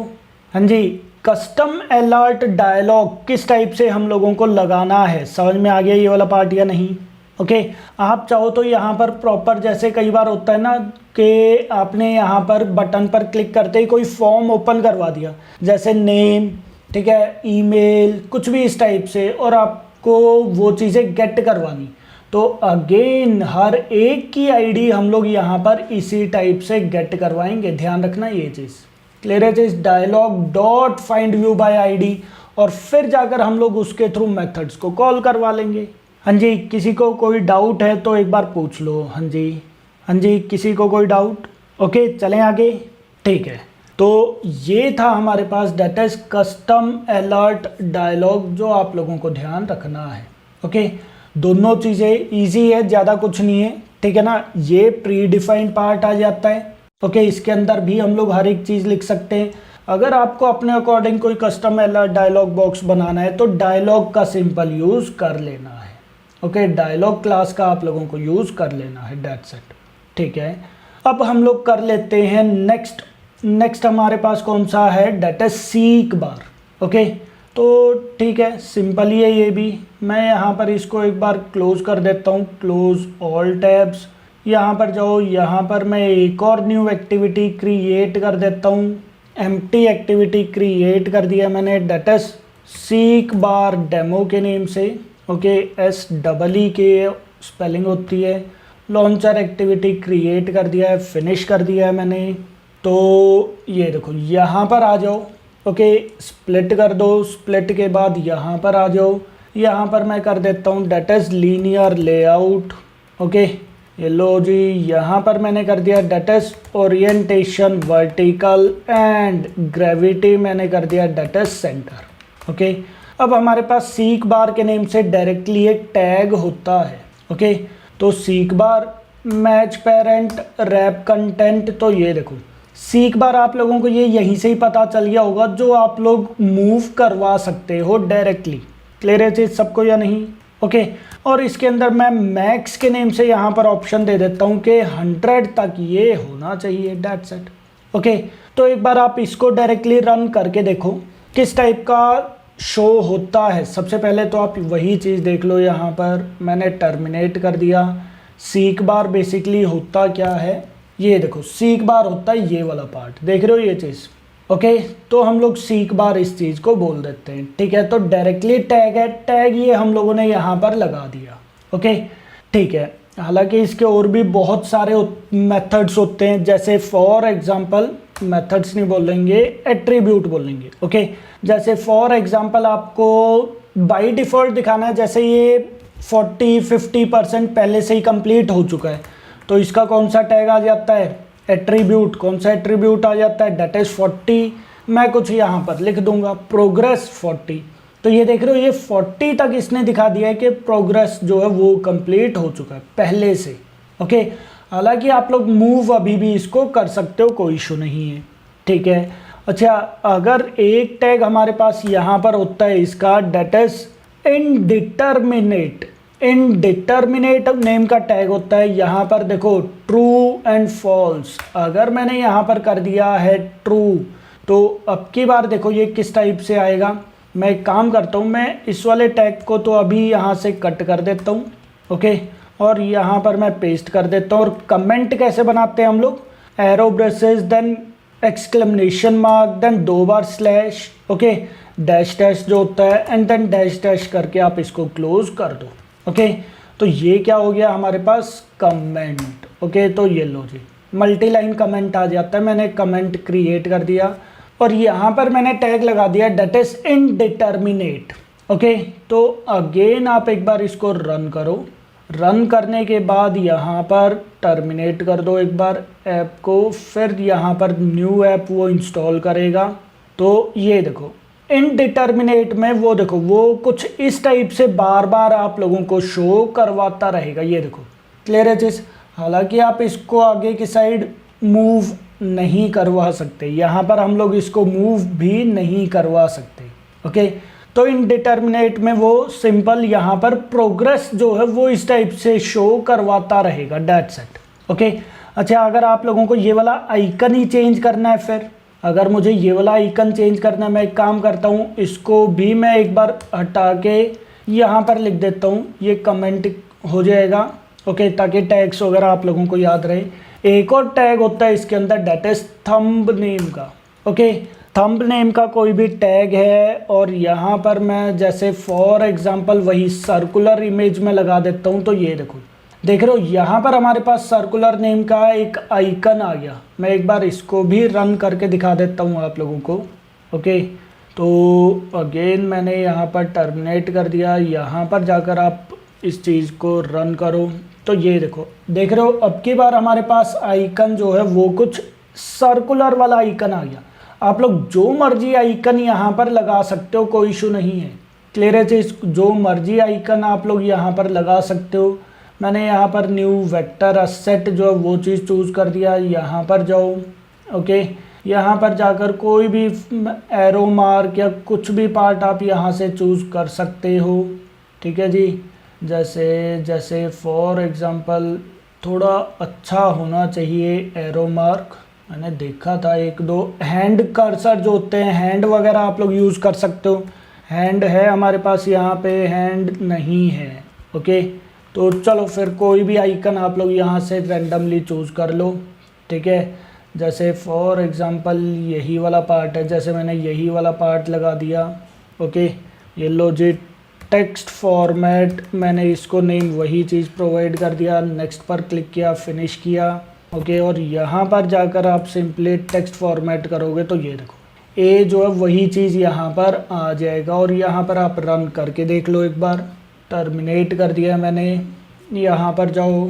A: हाँ जी, कस्टम अलर्ट डायलॉग किस टाइप से हम लोगों को लगाना है, समझ में आ गया ये वाला पार्ट या नहीं? ओके आप चाहो तो यहाँ पर प्रॉपर, जैसे कई बार होता है ना कि आपने यहाँ पर बटन पर क्लिक करते ही कोई फॉर्म ओपन करवा दिया, जैसे नेम, ठीक है, ईमेल, कुछ भी इस टाइप से, और आपको वो चीज़ें गेट करवानी, तो अगेन हर एक की आईडी हम लोग यहाँ पर इसी टाइप से गेट करवाएंगे। ध्यान रखना ये चीज़ क्लियर है। चीज़ dialog dot find view by ID, और फिर जाकर हम लोग उसके थ्रू मेथड्स को कॉल करवा लेंगे। हाँ जी, किसी को कोई डाउट है तो एक बार पूछ लो। हाँ जी, किसी को कोई डाउट? ओके चलें आगे। ठीक है, तो ये था हमारे पास that is custom alert dialog, जो आप लोगों को ध्यान रखना है। ओके दोनों चीज़ें इजी है, ज़्यादा कुछ नहीं है, ठीक है ना। ये प्री डिफाइंड पार्ट आ जाता है। ओके इसके अंदर भी हम लोग हर एक चीज़ लिख सकते हैं। अगर आपको अपने अकॉर्डिंग कोई कस्टम अलर्ट डायलॉग बॉक्स बनाना है तो डायलॉग का सिंपल यूज़ कर लेना है। ओके डायलॉग क्लास का आप लोगों को यूज़ कर लेना है, दैट्स इट। ठीक है, अब हम लोग कर लेते हैं नेक्स्ट हमारे पास कौन सा है, that is seek bar. Okay तो ठीक है, सिंपल ही है ये भी। मैं यहाँ पर इसको एक बार क्लोज कर देता हूँ, क्लोज ऑल टैब्स। यहाँ पर जाओ, यहाँ पर मैं एक और न्यू एक्टिविटी क्रिएट कर देता हूँ, एम्प्टी एक्टिविटी क्रिएट कर दिया मैंने, that is seek bar demo के नेम से। ओके SEE के स्पेलिंग होती है। लॉन्चर एक्टिविटी क्रिएट कर दिया है, फिनिश कर दिया है मैंने। तो ये देखो यहाँ पर आ जाओ, ओके स्प्लिट कर दो, स्प्लिट के बाद यहाँ पर आ जाओ, यहाँ पर मैं कर देता हूँ that is linear layout. Okay ये लो जी, यहाँ पर मैंने कर दिया that is orientation vertical, and gravity मैंने कर दिया दैट इज सेंटर। ओके अब हमारे पास सीक बार के नेम से डायरेक्टली एक टैग होता है। ओके तो सीक बार मैच पेरेंट रैप कंटेंट, तो ये देखो सीक बार आप लोगों को ये यहीं से ही पता चल गया होगा, जो आप लोग मूव करवा सकते हो डायरेक्टली। क्लियर है चीज़ सबको या नहीं? ओके और इसके अंदर मैं मैक्स के नेम से यहाँ पर ऑप्शन दे देता हूँ कि 100 तक ये होना चाहिए, दैट्स इट। ओके तो एक बार आप इसको डायरेक्टली रन करके देखो किस टाइप का शो होता है। सबसे पहले तो आप वही चीज़ देख लो, यहाँ पर मैंने टर्मिनेट कर दिया। सीक बार बेसिकली होता क्या है, ये देखो सीक बार होता है ये वाला पार्ट, देख रहे हो ये चीज़। ओके तो हम लोग सीक बार इस चीज़ को बोल देते हैं। ठीक है, तो डायरेक्टली टैग है, टैग ये हम लोगों ने यहाँ पर लगा दिया। ओके ठीक है, हालांकि इसके और भी बहुत सारे मेथड्स होते हैं, जैसे फॉर एग्जांपल, मेथड्स नहीं बोलेंगे, एट्रीब्यूट बोलेंगे। ओके जैसे फॉर एग्जांपल आपको बाय डिफ़ॉल्ट दिखाना है, जैसे ये 40-50% पहले से ही कंप्लीट हो चुका है, तो इसका कौन सा टैग आ जाता है, एट्रीब्यूट। कौन सा एट्रीब्यूट आ जाता है, दैट इज 40। मैं कुछ यहाँ पर लिख दूंगा प्रोग्रेस 40, तो ये देख रहे हो ये 40 तक इसने दिखा दिया है कि प्रोग्रेस जो है वो कंप्लीट हो चुका है पहले से। ओके हालांकि आप लोग मूव अभी भी इसको कर सकते हो, कोई इशू नहीं है। ठीक है, अच्छा अगर एक टैग हमारे पास यहाँ पर होता है इसका, that is indeterminate. Indeterminate name का टैग होता है, यहाँ पर देखो ट्रू एंड फॉल्स। अगर मैंने यहाँ पर कर दिया है ट्रू, तो अब की बार देखो ये किस टाइप से आएगा। मैं एक काम करता हूँ, मैं इस वाले टैग को तो अभी यहाँ से कट कर देता हूँ। ओके और यहाँ पर मैं पेस्ट कर देता हूँ। और कमेंट कैसे बनाते हैं हम लोग, arrow braces, then exclamation mark, then 2 बार स्लैश, ओके डैश डैश जो होता है, एंड देन डैश डैश करके आप इसको क्लोज कर दो। ओके तो ये क्या हो गया हमारे पास, कमेंट। ओके तो ये लो जी, मल्टी लाइन कमेंट आ जाता है। मैंने कमेंट क्रिएट कर दिया और यहाँ पर मैंने टैग लगा दिया दैट इज इनडिटर्मिनेट। ओके, तो अगेन आप एक बार इसको रन करो। रन करने के बाद यहाँ पर टर्मिनेट कर दो एक बार ऐप को, फिर यहाँ पर न्यू ऐप वो इंस्टॉल करेगा। तो ये देखो इनडिटर्मिनेट में वो देखो वो कुछ इस टाइप से बार बार आप लोगों को शो करवाता रहेगा। ये देखो क्लियर है चीज़। हालांकि आप इसको आगे की साइड मूव नहीं करवा सकते, यहाँ पर हम लोग इसको मूव भी नहीं करवा सकते। ओके, तो इनडिटर्मिनेट में वो सिंपल यहाँ पर प्रोग्रेस जो है वो इस टाइप से शो करवाता रहेगा, दैट्स इट। ओके, अच्छा अगर आप लोगों को ये वाला आइकन ही चेंज करना है, फिर अगर मुझे ये वाला आइकन चेंज करना है, मैं एक काम करता हूँ, इसको भी मैं एक बार हटा के यहाँ पर लिख देता हूँ, ये कमेंट हो जाएगा। ओके, ताकि टैग्स वगैरह आप लोगों को याद रहे। एक और टैग होता है इसके अंदर, दैट इज थंब नेम का। ओके, थंब नेम का कोई भी टैग है और यहाँ पर मैं जैसे फॉर एग्जांपल वही सर्कुलर इमेज में लगा देता हूँ। तो ये देखो, देख रहे हो यहाँ पर हमारे पास सर्कुलर नेम का एक आइकन आ गया। मैं एक बार इसको भी रन करके दिखा देता हूँ आप लोगों को। ओके, तो अगेन मैंने यहाँ पर टर्मिनेट कर दिया। यहाँ पर जाकर आप इस चीज़ को रन करो। तो ये देखो, देख रहे हो अब की बार हमारे पास आइकन जो है वो कुछ सर्कुलर वाला आइकन आ गया। आप लोग जो मर्जी आइकन यहाँ पर लगा सकते हो, कोई इशू नहीं है। क्लियर है चीज़, जो मर्जी आइकन आप लोग यहाँ पर लगा सकते हो। मैंने यहाँ पर न्यू वेक्टर असेट जो है वो चीज़ चूज़ कर दिया। यहाँ पर जाओ। ओके, यहाँ पर जाकर कोई भी एरो मार्क या कुछ भी पार्ट आप यहाँ से चूज़ कर सकते हो। ठीक है जी, जैसे फॉर एग्ज़ाम्पल थोड़ा अच्छा होना चाहिए एरो मार्क। मैंने देखा था एक दो हैंड कर्सर जो होते हैं, हैंड वगैरह आप लोग यूज़ कर सकते हो। हैंड है हमारे पास, यहाँ पे हैंड नहीं है। ओके, तो चलो फिर कोई भी आइकन आप लोग यहाँ से रैंडमली चूज़ कर लो। ठीक है, जैसे फॉर एग्ज़ाम्पल यही वाला पार्ट है, जैसे मैंने यही वाला पार्ट लगा दिया। ओके, ये लो जी टेक्स्ट फॉर्मेट, मैंने इसको नेम वही चीज़ प्रोवाइड कर दिया। नेक्स्ट पर क्लिक किया, फिनिश किया। ओके, और यहाँ पर जाकर आप सिंपली टेक्स्ट फॉर्मेट करोगे तो ये देखो ए जो है वही चीज़ यहाँ पर आ जाएगा। और यहाँ पर आप रन करके देख लो एक बार। टर्मिनेट कर दिया मैंने, यहाँ पर जाओ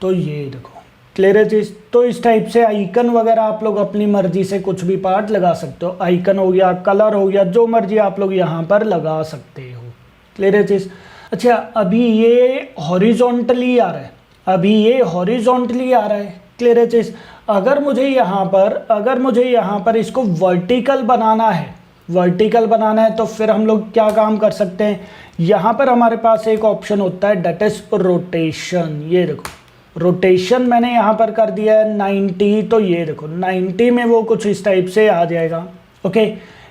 A: तो ये देखो क्लियर है चीज़। तो इस टाइप से आइकन वगैरह आप लोग अपनी मर्जी से कुछ भी पार्ट लगा सकते हो। आइकन हो गया, कलर हो गया, जो मर्जी आप लोग यहाँ पर लगा सकते हो। क्लियर है चीज़। अच्छा, अभी ये हॉरिजॉन्टली आ रहा है, अभी ये हॉरिजॉन्टली आ रहा है। क्लियर है चीज़। अगर मुझे यहाँ पर इसको वर्टिकल बनाना है, तो फिर हम लोग क्या काम कर सकते हैं, यहाँ पर हमारे पास एक ऑप्शन होता है दैट इज रोटेशन। ये देखो रोटेशन मैंने यहाँ पर कर दिया है 90। तो ये देखो 90 में वो कुछ इस टाइप से आ जाएगा। ओके,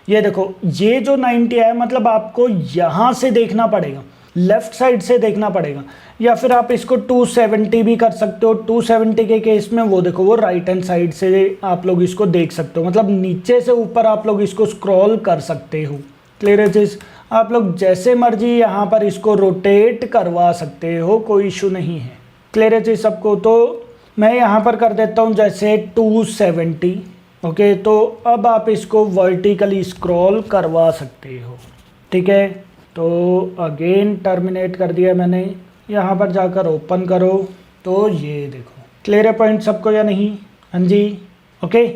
A: ये देखो ये जो 90 है मतलब आपको यहाँ से देखना पड़ेगा, लेफ्ट साइड से देखना पड़ेगा, या फिर आप इसको 270 भी कर सकते हो। 270 के केस में वो देखो वो राइट हैंड साइड से आप लोग इसको देख सकते हो, मतलब नीचे से ऊपर आप लोग इसको स्क्रॉल कर सकते हो। क्लियर है चीज़। आप लोग जैसे मर्जी यहाँ पर इसको रोटेट करवा सकते हो, कोई इशू नहीं है। क्लियर है चीज़ सबको। तो मैं यहाँ पर कर देता हूँ जैसे 270। ओके, तो अब आप इसको वर्टिकली स्क्रॉल करवा सकते हो। ठीक है, तो अगेन टर्मिनेट कर दिया मैंने। यहाँ पर जाकर ओपन करो तो ये देखो क्लियर है पॉइंट सबको या नहीं। हाँ जी। ओके,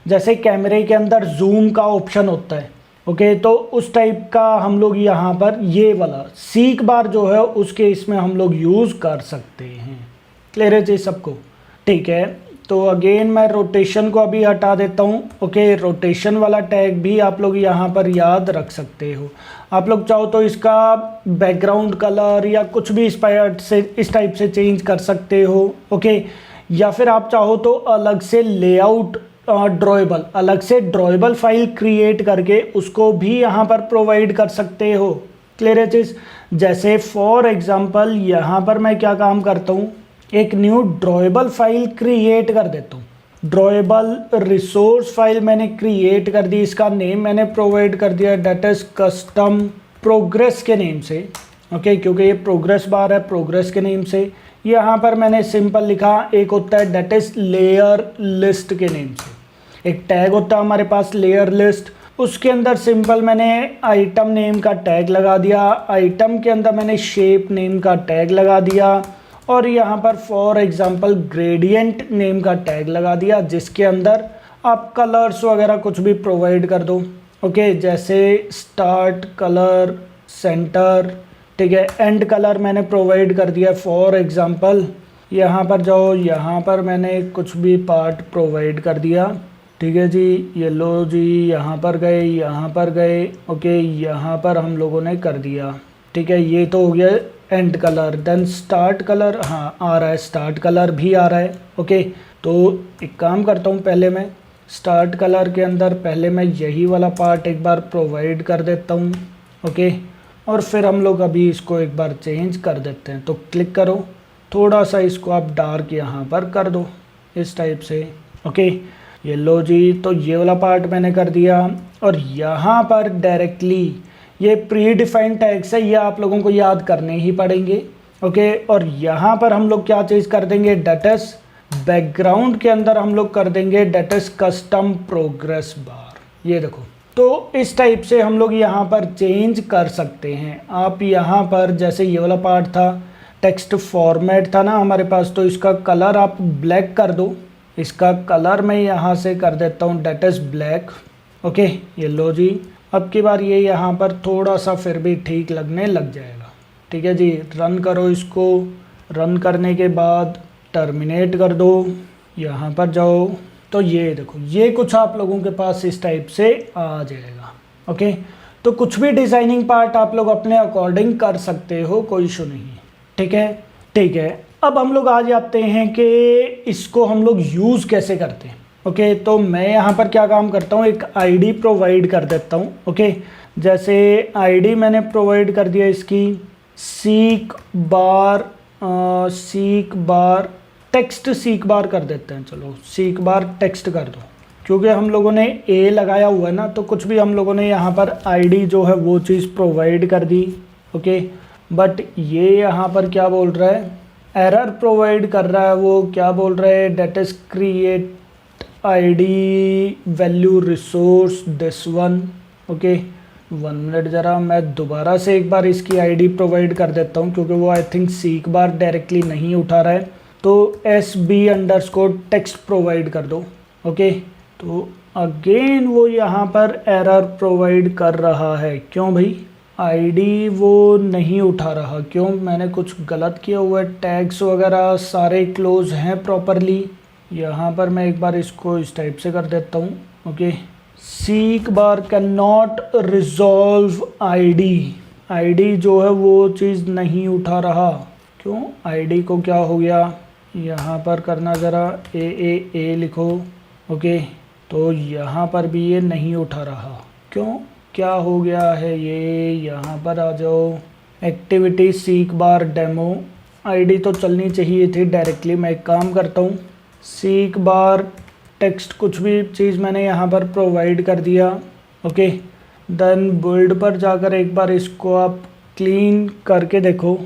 A: जैसे कैमरे के अंदर जूम का ऑप्शन होता है। ओके, तो उस टाइप का हम लोग यहाँ पर ये वाला सीक बार जो है उसके इसमें हम लोग यूज़ कर सकते हैं। क्लियर है जी सबको। ठीक है, तो अगेन मैं रोटेशन को अभी हटा देता हूँ। ओके, रोटेशन वाला टैग भी आप लोग यहाँ पर याद रख सकते हो। आप लोग चाहो तो इसका बैकग्राउंड कलर या कुछ भी इस टाइप से चेंज कर सकते हो। ओके, या फिर आप चाहो तो अलग से लेआउट ड्रॉएबल फाइल क्रिएट करके उसको भी यहाँ पर प्रोवाइड कर सकते हो। क्लियर है चीज़। जैसे फॉर एग्जांपल यहाँ पर मैं क्या काम करता हूँ, एक न्यू ड्रॉएबल फाइल क्रिएट कर देता हूँ। ड्रॉएबल रिसोर्स फाइल मैंने क्रिएट कर दी, इसका नेम मैंने प्रोवाइड कर दिया दैट इज कस्टम प्रोग्रेस के नेम से। ओके, क्योंकि ये प्रोग्रेस बार है, प्रोग्रेस के नेम से। यहाँ पर मैंने सिंपल लिखा, एक होता है दैट इज लेयर लिस्ट के नेम से। एक टैग होता है हमारे पास लेयर लिस्ट, उसके अंदर सिंपल मैंने आइटम नेम का टैग लगा दिया, आइटम के अंदर मैंने शेप नेम का टैग लगा दिया और यहाँ पर फॉर एग्जांपल ग्रेडियंट नेम का टैग लगा दिया, जिसके अंदर आप कलर्स वगैरह कुछ भी प्रोवाइड कर दो। ओके, जैसे स्टार्ट कलर, सेंटर, ठीक है, एंड कलर मैंने प्रोवाइड कर दिया। फॉर एग्जांपल यहाँ पर जाओ, यहाँ पर मैंने कुछ भी पार्ट प्रोवाइड कर दिया, ठीक है जी, येलो जी, यहाँ पर गए, यहाँ पर गए, ओके, यहाँ पर हम लोगों ने कर दिया, ठीक है। ये तो हो गया and colour. Then start colour, हाँ आ रहा है, स्टार्ट कलर भी आ रहा है। ओके, तो एक काम करता हूँ, पहले मैं स्टार्ट कलर के अंदर पहले मैं यही वाला पार्ट एक बार प्रोवाइड कर देता हूँ। ओके, और फिर हम लोग अभी इसको एक बार चेंज कर देते हैं। तो क्लिक करो, थोड़ा सा इसको आप डार्क यहाँ पर कर दो इस टाइप से। ओके, ये लो जी, तो ये वाला पार्ट मैंने कर दिया। और यहाँ पर डायरेक्टली ये प्री डिफाइंड टैग्स है, ये आप लोगों को याद करने ही पड़ेंगे। ओके, और यहाँ पर हम लोग क्या चीज़ कर देंगे, डेटस बैकग्राउंड के अंदर हम लोग कर देंगे डेटस कस्टम प्रोग्रेस बार। ये देखो, तो इस टाइप से हम लोग यहाँ पर चेंज कर सकते हैं। आप यहाँ पर जैसे ये वाला पार्ट था, टेक्स्ट फॉर्मेट था ना हमारे पास, तो इसका कलर आप ब्लैक कर दो। इसका कलर मैं यहाँ से कर देता हूँ डेटस ब्लैक। ओके, ये लो जी, अब की बार ये यहाँ पर थोड़ा सा फिर भी ठीक लगने लग जाएगा। ठीक है जी, रन करो इसको। रन करने के बाद टर्मिनेट कर दो, यहाँ पर जाओ, तो ये देखो, ये कुछ आप लोगों के पास इस टाइप से आ जाएगा। ओके, तो कुछ भी डिज़ाइनिंग पार्ट आप लोग अपने अकॉर्डिंग कर सकते हो, कोई इशू नहीं है। ठीक है, ठीक है। अब हम लोग आ जाते हैं कि इसको हम लोग यूज़ कैसे करते हैं। ओके, तो मैं यहाँ पर क्या काम करता हूँ, एक आईडी प्रोवाइड कर देता हूँ। ओके, जैसे आईडी मैंने प्रोवाइड कर दिया इसकी सीक बार टेक्स्ट सीक बार कर देते हैं। चलो सीक बार टेक्स्ट कर दो, क्योंकि हम लोगों ने ए लगाया हुआ है ना, तो कुछ भी हम लोगों ने यहाँ पर आईडी जो है वो चीज़ प्रोवाइड कर दी। ओके, बट ये यहाँ पर क्या बोल रहा है, एरर प्रोवाइड कर रहा है। वो क्या बोल रहा है, that is create ID value resource this one. Okay, 1 minute, ज़रा मैं दोबारा से एक बार इसकी आईडी प्रोवाइड कर देता हूँ, क्योंकि वो I think seek bar directly नहीं उठा रहा है। तो SB_ टेक्स्ट प्रोवाइड कर दो। ओके, तो अगेन वो यहाँ पर एरर प्रोवाइड कर रहा है। क्यों भाई, आईडी वो नहीं उठा रहा, क्यों, मैंने कुछ गलत किया हुआ है, टैग्स वगैरह सारे क्लोज हैं प्रॉपरली। यहाँ पर मैं एक बार इसको इस टाइप से कर देता हूँ। Okay, seek bar can not resolve ID जो है वो चीज़ नहीं उठा रहा। क्यों, आईडी को क्या हो गया, यहाँ पर करना, ज़रा ए लिखो। ओके, तो यहाँ पर भी ये नहीं उठा रहा, क्यों, क्या हो गया है ये, यहाँ पर आ जाओ, एक्टिविटी सीक बार डेमो, आईडी तो चलनी चाहिए थी डायरेक्टली। मैं एक काम करता हूँ, सीक बार टेक्स्ट कुछ भी चीज़ मैंने यहाँ पर प्रोवाइड कर दिया। ओके, देन बिल्ड पर जाकर एक बार इसको आप क्लीन करके देखो।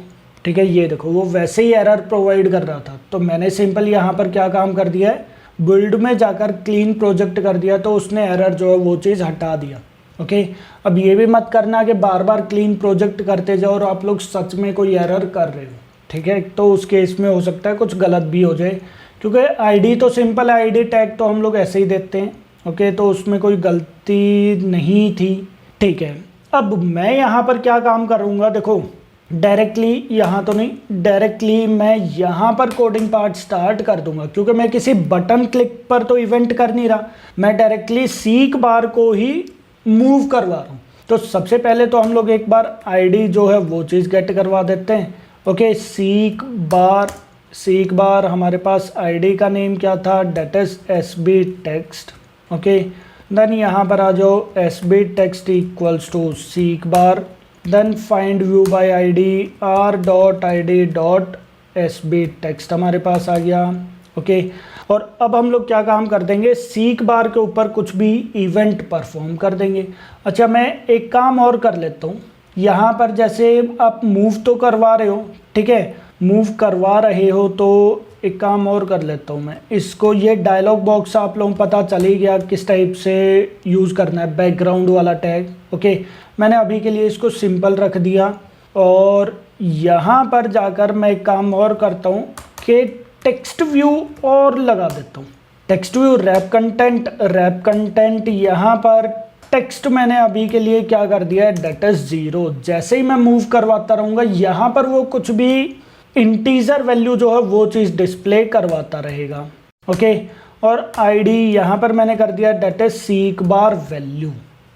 A: ठीक है, ये देखो, वो वैसे ही एरर प्रोवाइड कर रहा था, तो मैंने सिंपल यहाँ पर क्या काम कर दिया है, बिल्ड में जाकर क्लीन प्रोजेक्ट कर दिया, तो उसने एरर जो है वो चीज़ हटा दिया। ओके, अब ये भी मत करना कि बार बार क्लीन प्रोजेक्ट करते जाओ और आप लोग सच में कोई एरर कर रहे हो। ठीक है, तो उस केस में हो सकता है कुछ गलत भी हो जाए, क्योंकि आईडी तो सिंपल आईडी टैग तो हम लोग ऐसे ही देते हैं। ओके, तो उसमें कोई गलती नहीं थी। ठीक है, अब मैं यहाँ पर क्या काम करूँगा, देखो डायरेक्टली यहाँ तो नहीं, डायरेक्टली मैं यहाँ पर कोडिंग पार्ट स्टार्ट कर दूंगा, क्योंकि मैं किसी बटन क्लिक पर तो इवेंट कर नहीं रहा, मैं डायरेक्टली सीक बार को ही मूव करवा रहा हूँ। तो सबसे पहले तो हम लोग एक बार आईडी जो है वो चीज़ गेट करवा देते हैं। ओके, सीक बार हमारे पास आईडी का नेम क्या था, that is SB text. Okay, then यहाँ पर आ जाओ, SB text equals to seek bar, then find view by ID r.id.sb text हमारे पास आ गया। ओके, और अब हम लोग क्या काम कर देंगे, सीक बार के ऊपर कुछ भी इवेंट परफॉर्म कर देंगे। अच्छा, मैं एक काम और कर लेता हूँ, यहाँ पर जैसे आप मूव तो करवा रहे हो, ठीक है, मूव करवा रहे हो, तो एक काम और कर लेता हूँ मैं इसको, ये डायलॉग बॉक्स आप लोगों को पता चल ही गया किस टाइप से यूज़ करना है, बैकग्राउंड वाला टैग। ओके, मैंने अभी के लिए इसको सिंपल रख दिया और यहाँ पर जाकर मैं एक काम और करता हूँ कि टेक्स्ट व्यू और लगा देता हूँ। टेक्स्ट व्यू रैप कंटेंट यहाँ पर टेक्स्ट मैंने अभी के लिए क्या कर दिया है, डेट इज 0। जैसे ही मैं मूव करवाता रहूँगा यहाँ पर वो कुछ भी इंटीजर वैल्यू जो है वो चीज़ डिस्प्ले करवाता रहेगा। ओके, और आईडी यहाँ पर मैंने कर दिया that is seek bar value,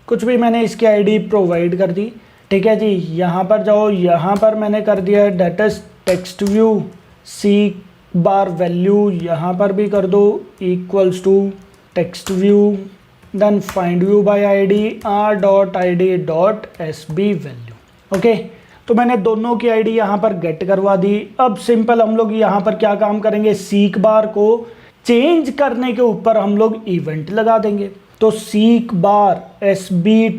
A: कुछ भी मैंने इसकी आईडी प्रोवाइड कर दी। ठीक है जी, यहाँ पर जाओ, यहाँ पर मैंने कर दिया है that is text view seek bar value, यहाँ पर भी कर दो equals to text view then find view by ID r.id.sb value. Okay, तो मैंने दोनों की आईडी यहाँ पर गेट करवा दी। अब सिंपल हम लोग यहाँ पर क्या काम करेंगे, सीक बार को चेंज करने के ऊपर हम लोग इवेंट लगा देंगे। तो सीक बार एसबी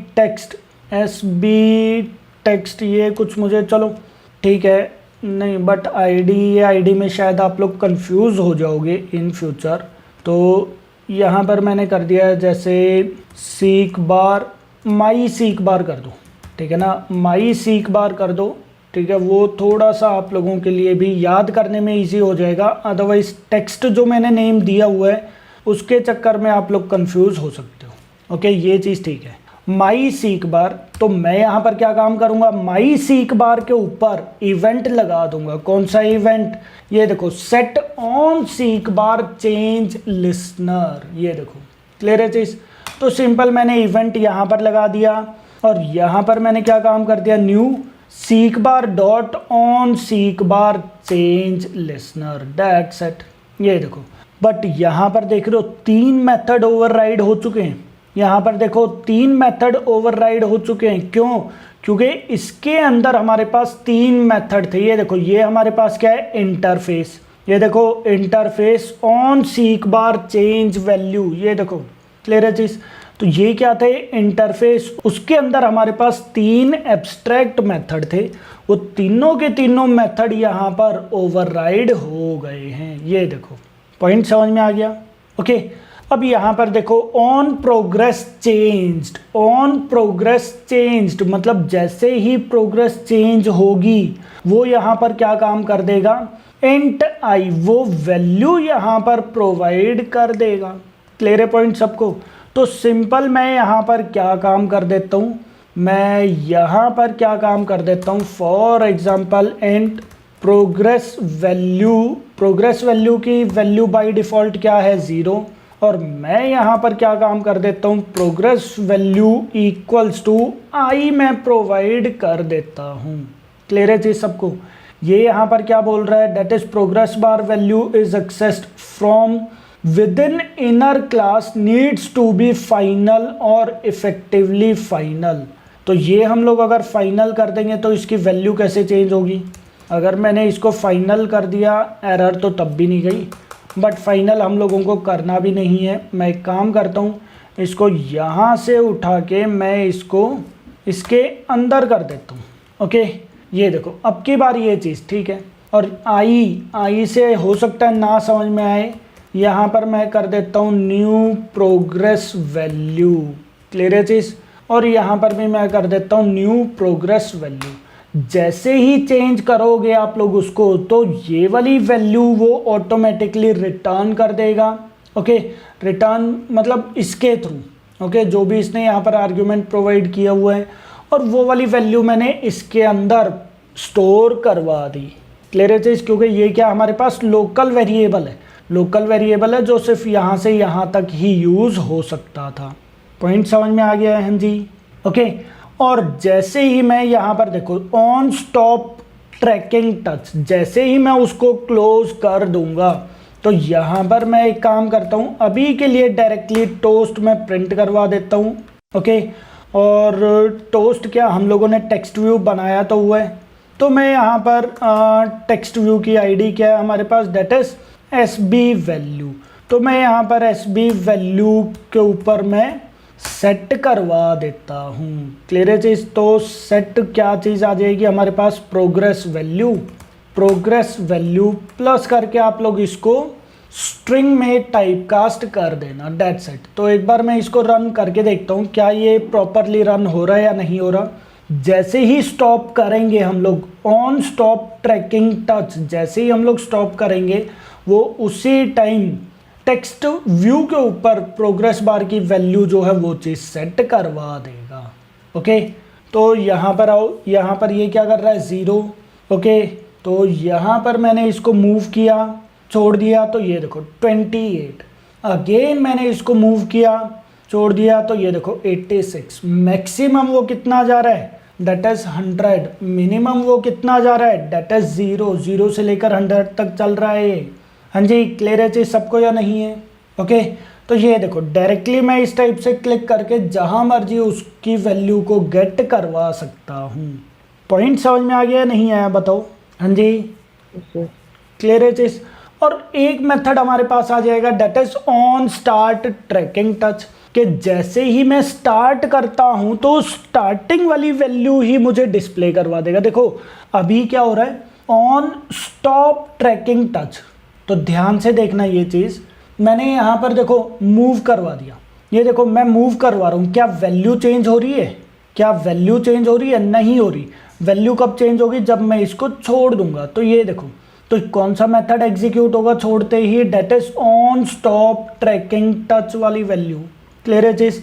A: टेक्स्ट ये कुछ मुझे, चलो ठीक है नहीं, बट आईडी में शायद आप लोग कंफ्यूज हो जाओगे इन फ्यूचर। तो यहाँ पर मैंने कर दिया है जैसे सीक बार माई सीक बार कर दो, ठीक है ना, माई सीक बार कर दो। ठीक है, वो थोड़ा सा आप लोगों के लिए भी याद करने में इजी हो जाएगा, अदरवाइज टेक्स्ट जो मैंने नेम दिया हुआ है उसके चक्कर में आप लोग कंफ्यूज हो सकते हो। ओके, ये चीज़ ठीक है। माई सीक बार, तो मैं यहाँ पर क्या काम करूँगा, माई सीक बार के ऊपर इवेंट लगा दूंगा। कौन सा इवेंट, ये देखो set on seek bar change listener, ये देखो क्लियर है चीज़। तो सिंपल मैंने इवेंट यहाँ पर लगा दिया और यहाँ पर मैंने क्या काम कर दिया, new seek bar dot on seek bar change listener, that's it. ये देखो, बट यहाँ पर देख रहे हो 3 मेथड ओवरराइड हो चुके हैं। यहाँ पर देखो 3 मेथड ओवरराइड हो चुके हैं। क्यों? क्योंकि इसके अंदर हमारे पास 3 मेथड थे। ये देखो, ये हमारे पास क्या है, इंटरफेस। ये देखो interface on seek bar change value, ये देखो क्लियर है चीज। तो ये क्या थे, इंटरफेस। उसके अंदर हमारे पास 3 एब्स्ट्रैक्ट मेथड थे, वो तीनों के तीनों मेथड यहाँ पर ओवरराइड हो गए हैं। ये देखो पॉइंट समझ में आ गया। ओके, अब यहाँ पर देखो on progress changed, on progress changed मतलब जैसे ही प्रोग्रेस चेंज होगी वो यहाँ पर क्या काम कर देगा, इंट आई, वो वैल्यू यहाँ पर प्रोवाइड कर देगा। क्लियर है पॉइंट सबको। तो सिंपल मैं यहाँ पर क्या काम कर देता हूँ, मैं यहाँ पर क्या काम कर देता हूँ, for example int progress value, progress value की वैल्यू बाय डिफ़ॉल्ट क्या है 0, और मैं यहाँ पर क्या काम कर देता हूँ, प्रोग्रेस वैल्यू इक्वल्स टू आई मैं प्रोवाइड कर देता हूँ। क्लियर है चीज़ सबको। ये यहाँ पर क्या बोल रहा है, that is progress bar value is accessed from within inner class needs to be final और इफेक्टिवली फाइनल। तो ये हम लोग अगर फाइनल कर देंगे तो इसकी वैल्यू कैसे चेंज होगी, अगर मैंने इसको फाइनल कर दिया एरर तो तब भी नहीं गई, बट फाइनल हम लोगों को करना भी नहीं है। मैं एक काम करता हूँ, इसको यहाँ से उठा के मैं इसको इसके अंदर कर देता हूँ। ओके, ये देखो अब की बार ये चीज़ ठीक है। और आई से हो सकता है ना समझ में आए, यहाँ पर मैं कर देता हूँ न्यू प्रोग्रेस वैल्यू। क्लियर है चीज़। और यहाँ पर भी मैं कर देता हूँ न्यू प्रोग्रेस वैल्यू। जैसे ही चेंज करोगे आप लोग उसको, तो ये वाली वैल्यू वो ऑटोमेटिकली रिटर्न कर देगा। ओके, रिटर्न मतलब इसके थ्रू। ओके, जो भी इसने यहाँ पर आर्ग्यूमेंट प्रोवाइड किया हुआ है, और वो वाली वैल्यू मैंने इसके अंदर स्टोर करवा दी। क्लियर है चीज़, क्योंकि ये क्या हमारे पास लोकल वेरिएबल है, लोकल वेरिएबल है जो सिर्फ यहाँ से यहाँ तक ही यूज़ हो सकता था। पॉइंट समझ में आ गया है हम जी। ओके, और जैसे ही मैं यहाँ पर देखो ऑन स्टॉप ट्रैकिंग टच, जैसे ही मैं उसको क्लोज कर दूंगा तो यहाँ पर मैं एक काम करता हूँ, अभी के लिए डायरेक्टली टोस्ट में प्रिंट करवा देता हूँ। ओके, और टोस्ट क्या हम लोगों ने टेक्स्ट व्यू बनाया तो हुआ है, तो मैं यहाँ पर टेक्स्ट व्यू की आईडी क्या है हमारे पास, डेट इज एसबी वैल्यू। तो मैं यहाँ पर एसबी वैल्यू के ऊपर मैं सेट करवा देता हूँ। क्लियर है चीज़। तो सेट क्या चीज़ आ जाएगी हमारे पास, progress value. Progress value plus करके आप लोग इसको स्ट्रिंग में टाइप कास्ट कर देना, दैट्स इट। तो एक बार मैं इसको रन करके देखता हूँ क्या ये प्रॉपरली रन हो रहा है या नहीं हो रहा। जैसे ही स्टॉप करेंगे हम लोग ऑन स्टॉप ट्रैकिंग टच, जैसे ही हम लोग स्टॉप करेंगे वो उसी टाइम टेक्स्ट व्यू के ऊपर प्रोग्रेस बार की वैल्यू जो है वो चीज़ सेट करवा देगा। ओके, तो यहाँ पर आओ, यहाँ पर ये क्या कर रहा है 0। ओके, तो यहाँ पर मैंने इसको मूव किया, छोड़ दिया, तो ये देखो 28। अगेन मैंने इसको मूव किया, छोड़ दिया, तो ये देखो 86। मैक्सिमम वो कितना जा रहा है, दैट इज 100। मिनिमम वो कितना जा रहा है, दैट इज 0 से लेकर 100 तक चल रहा है ये। हाँ जी, क्लियर है चीज सबको या नहीं है? ओके, तो ये देखो डायरेक्टली मैं इस टाइप से क्लिक करके जहां मर्जी उसकी वैल्यू को गेट करवा सकता हूँ। पॉइंट समझ में आ गया नहीं आया बताओ? हाँ जी, क्लियर है चीज। और एक मेथड हमारे पास आ जाएगा that is on start tracking touch, कि जैसे ही मैं स्टार्ट करता हूं तो स्टार्टिंग वाली वैल्यू ही मुझे डिस्प्ले करवा देगा। देखो अभी क्या हो रहा है, ऑन स्टॉप ट्रैकिंग टच, तो ध्यान से देखना ये चीज। मैंने यहां पर देखो मूव करवा दिया, ये देखो मैं मूव करवा रहा हूं, क्या वैल्यू चेंज हो रही है? क्या वैल्यू चेंज हो रही है? नहीं हो रही। वैल्यू कब चेंज होगी, जब मैं इसको छोड़ दूंगा। तो ये देखो, तो कौन सा मेथड एग्जीक्यूट होगा छोड़ते ही, that is on stop tracking touch वाली वैल्यू। क्लियर है चीज?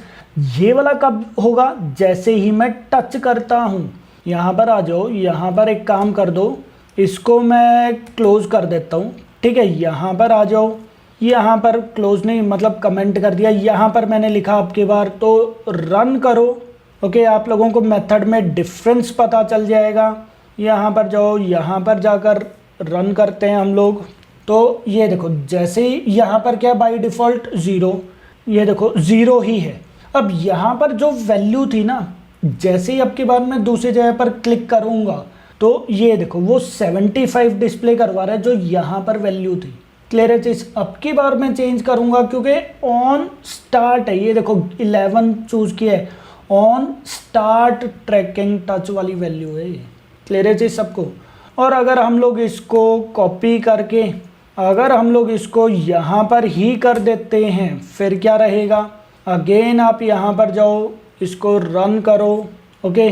A: ये वाला कब होगा, जैसे ही मैं टच करता हूं। यहां पर आ जाओ, यहां पर एक काम कर दो, इसको मैं क्लोज कर देता हूं, ठीक है। यहां पर आ जाओ, यहां पर क्लोज नहीं मतलब कमेंट कर दिया, यहां पर मैंने लिखा आपके बार, तो रन करो। ओके, आप लोगों को मेथड में डिफरेंस पता चल जाएगा। यहाँ पर जाओ, यहाँ पर जाकर रन करते हैं हम लोग, तो ये देखो जैसे ही यहाँ पर क्या बाय डिफ़ॉल्ट 0, ये देखो 0 ही है। अब यहाँ पर जो वैल्यू थी ना, जैसे ही अब के बाद मैं दूसरी जगह पर क्लिक करूँगा तो ये देखो वो 75 डिस्प्ले करवा रहा है जो यहाँ पर वैल्यू थी। क्लियर है चीज? अब की बार मैं चेंज करूँगा क्योंकि ऑन स्टार्ट है, ये देखो 11 चूज़ किया है, ऑन स्टार्ट ट्रैकिंग टच वाली वैल्यू है। क्लियर है चीज सबको? और अगर हम लोग इसको कॉपी करके अगर हम लोग इसको यहाँ पर ही कर देते हैं फिर क्या रहेगा, अगेन आप यहाँ पर जाओ, इसको रन करो। ओके,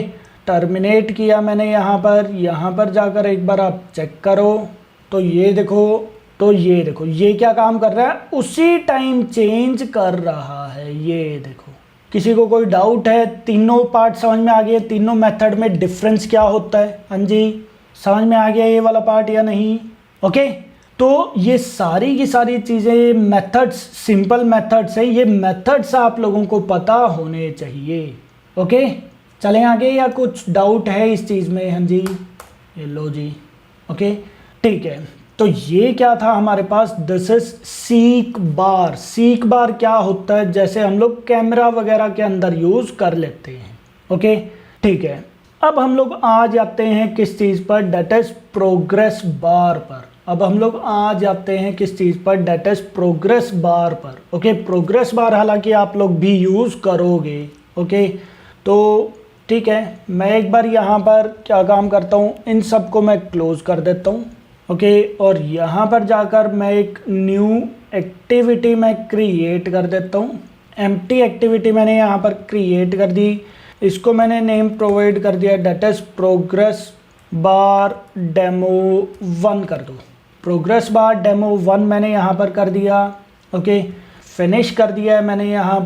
A: टर्मिनेट किया मैंने यहाँ पर जाकर एक बार आप चेक करो, तो ये देखो ये क्या काम कर रहा है, उसी टाइम चेंज कर रहा है। ये देखो, किसी को कोई डाउट है? तीनों पार्ट समझ में आ गए? तीनों मेथड में डिफरेंस क्या होता है? हाँ जी, समझ में आ गया ये वाला पार्ट या नहीं? ओके, तो ये सारी की सारी चीज़ें मेथड्स, सिंपल मेथड्स है, ये मेथड्स आप लोगों को पता होने चाहिए। ओके, चलें आगे या कुछ डाउट है इस चीज़ में? हाँ जी, ये लो जी। ओके, ठीक है, तो ये क्या था हमारे पास, this is seek bar. Seek bar क्या होता है, जैसे हम लोग कैमरा वगैरह के अंदर यूज़ कर लेते हैं। ओके, ठीक है, अब हम लोग आ जाते हैं किस चीज़ पर, डेट इज प्रोग्रेस बार पर। अब हम लोग आ जाते हैं किस चीज़ पर, डेट इज प्रोग्रेस बार पर। ओके, प्रोग्रेस बार हालांकि आप लोग भी यूज़ करोगे। ओके, तो ठीक है, मैं एक बार यहाँ पर क्या काम करता हूँ, इन सब को मैं क्लोज कर देता हूँ। ओके, और यहाँ पर जाकर मैं एक न्यू एक्टिविटी मैं क्रिएट कर देता हूँ। एम्प्टी एक्टिविटी मैंने यहाँ पर क्रिएट कर दी, इसको मैंने नेम प्रोवाइड कर दिया, that is progress bar demo 1 कर दो। प्रोग्रेस बार डेमो 1 मैंने यहाँ पर कर दिया। ओके, फिनिश कर दिया है मैंने यहाँ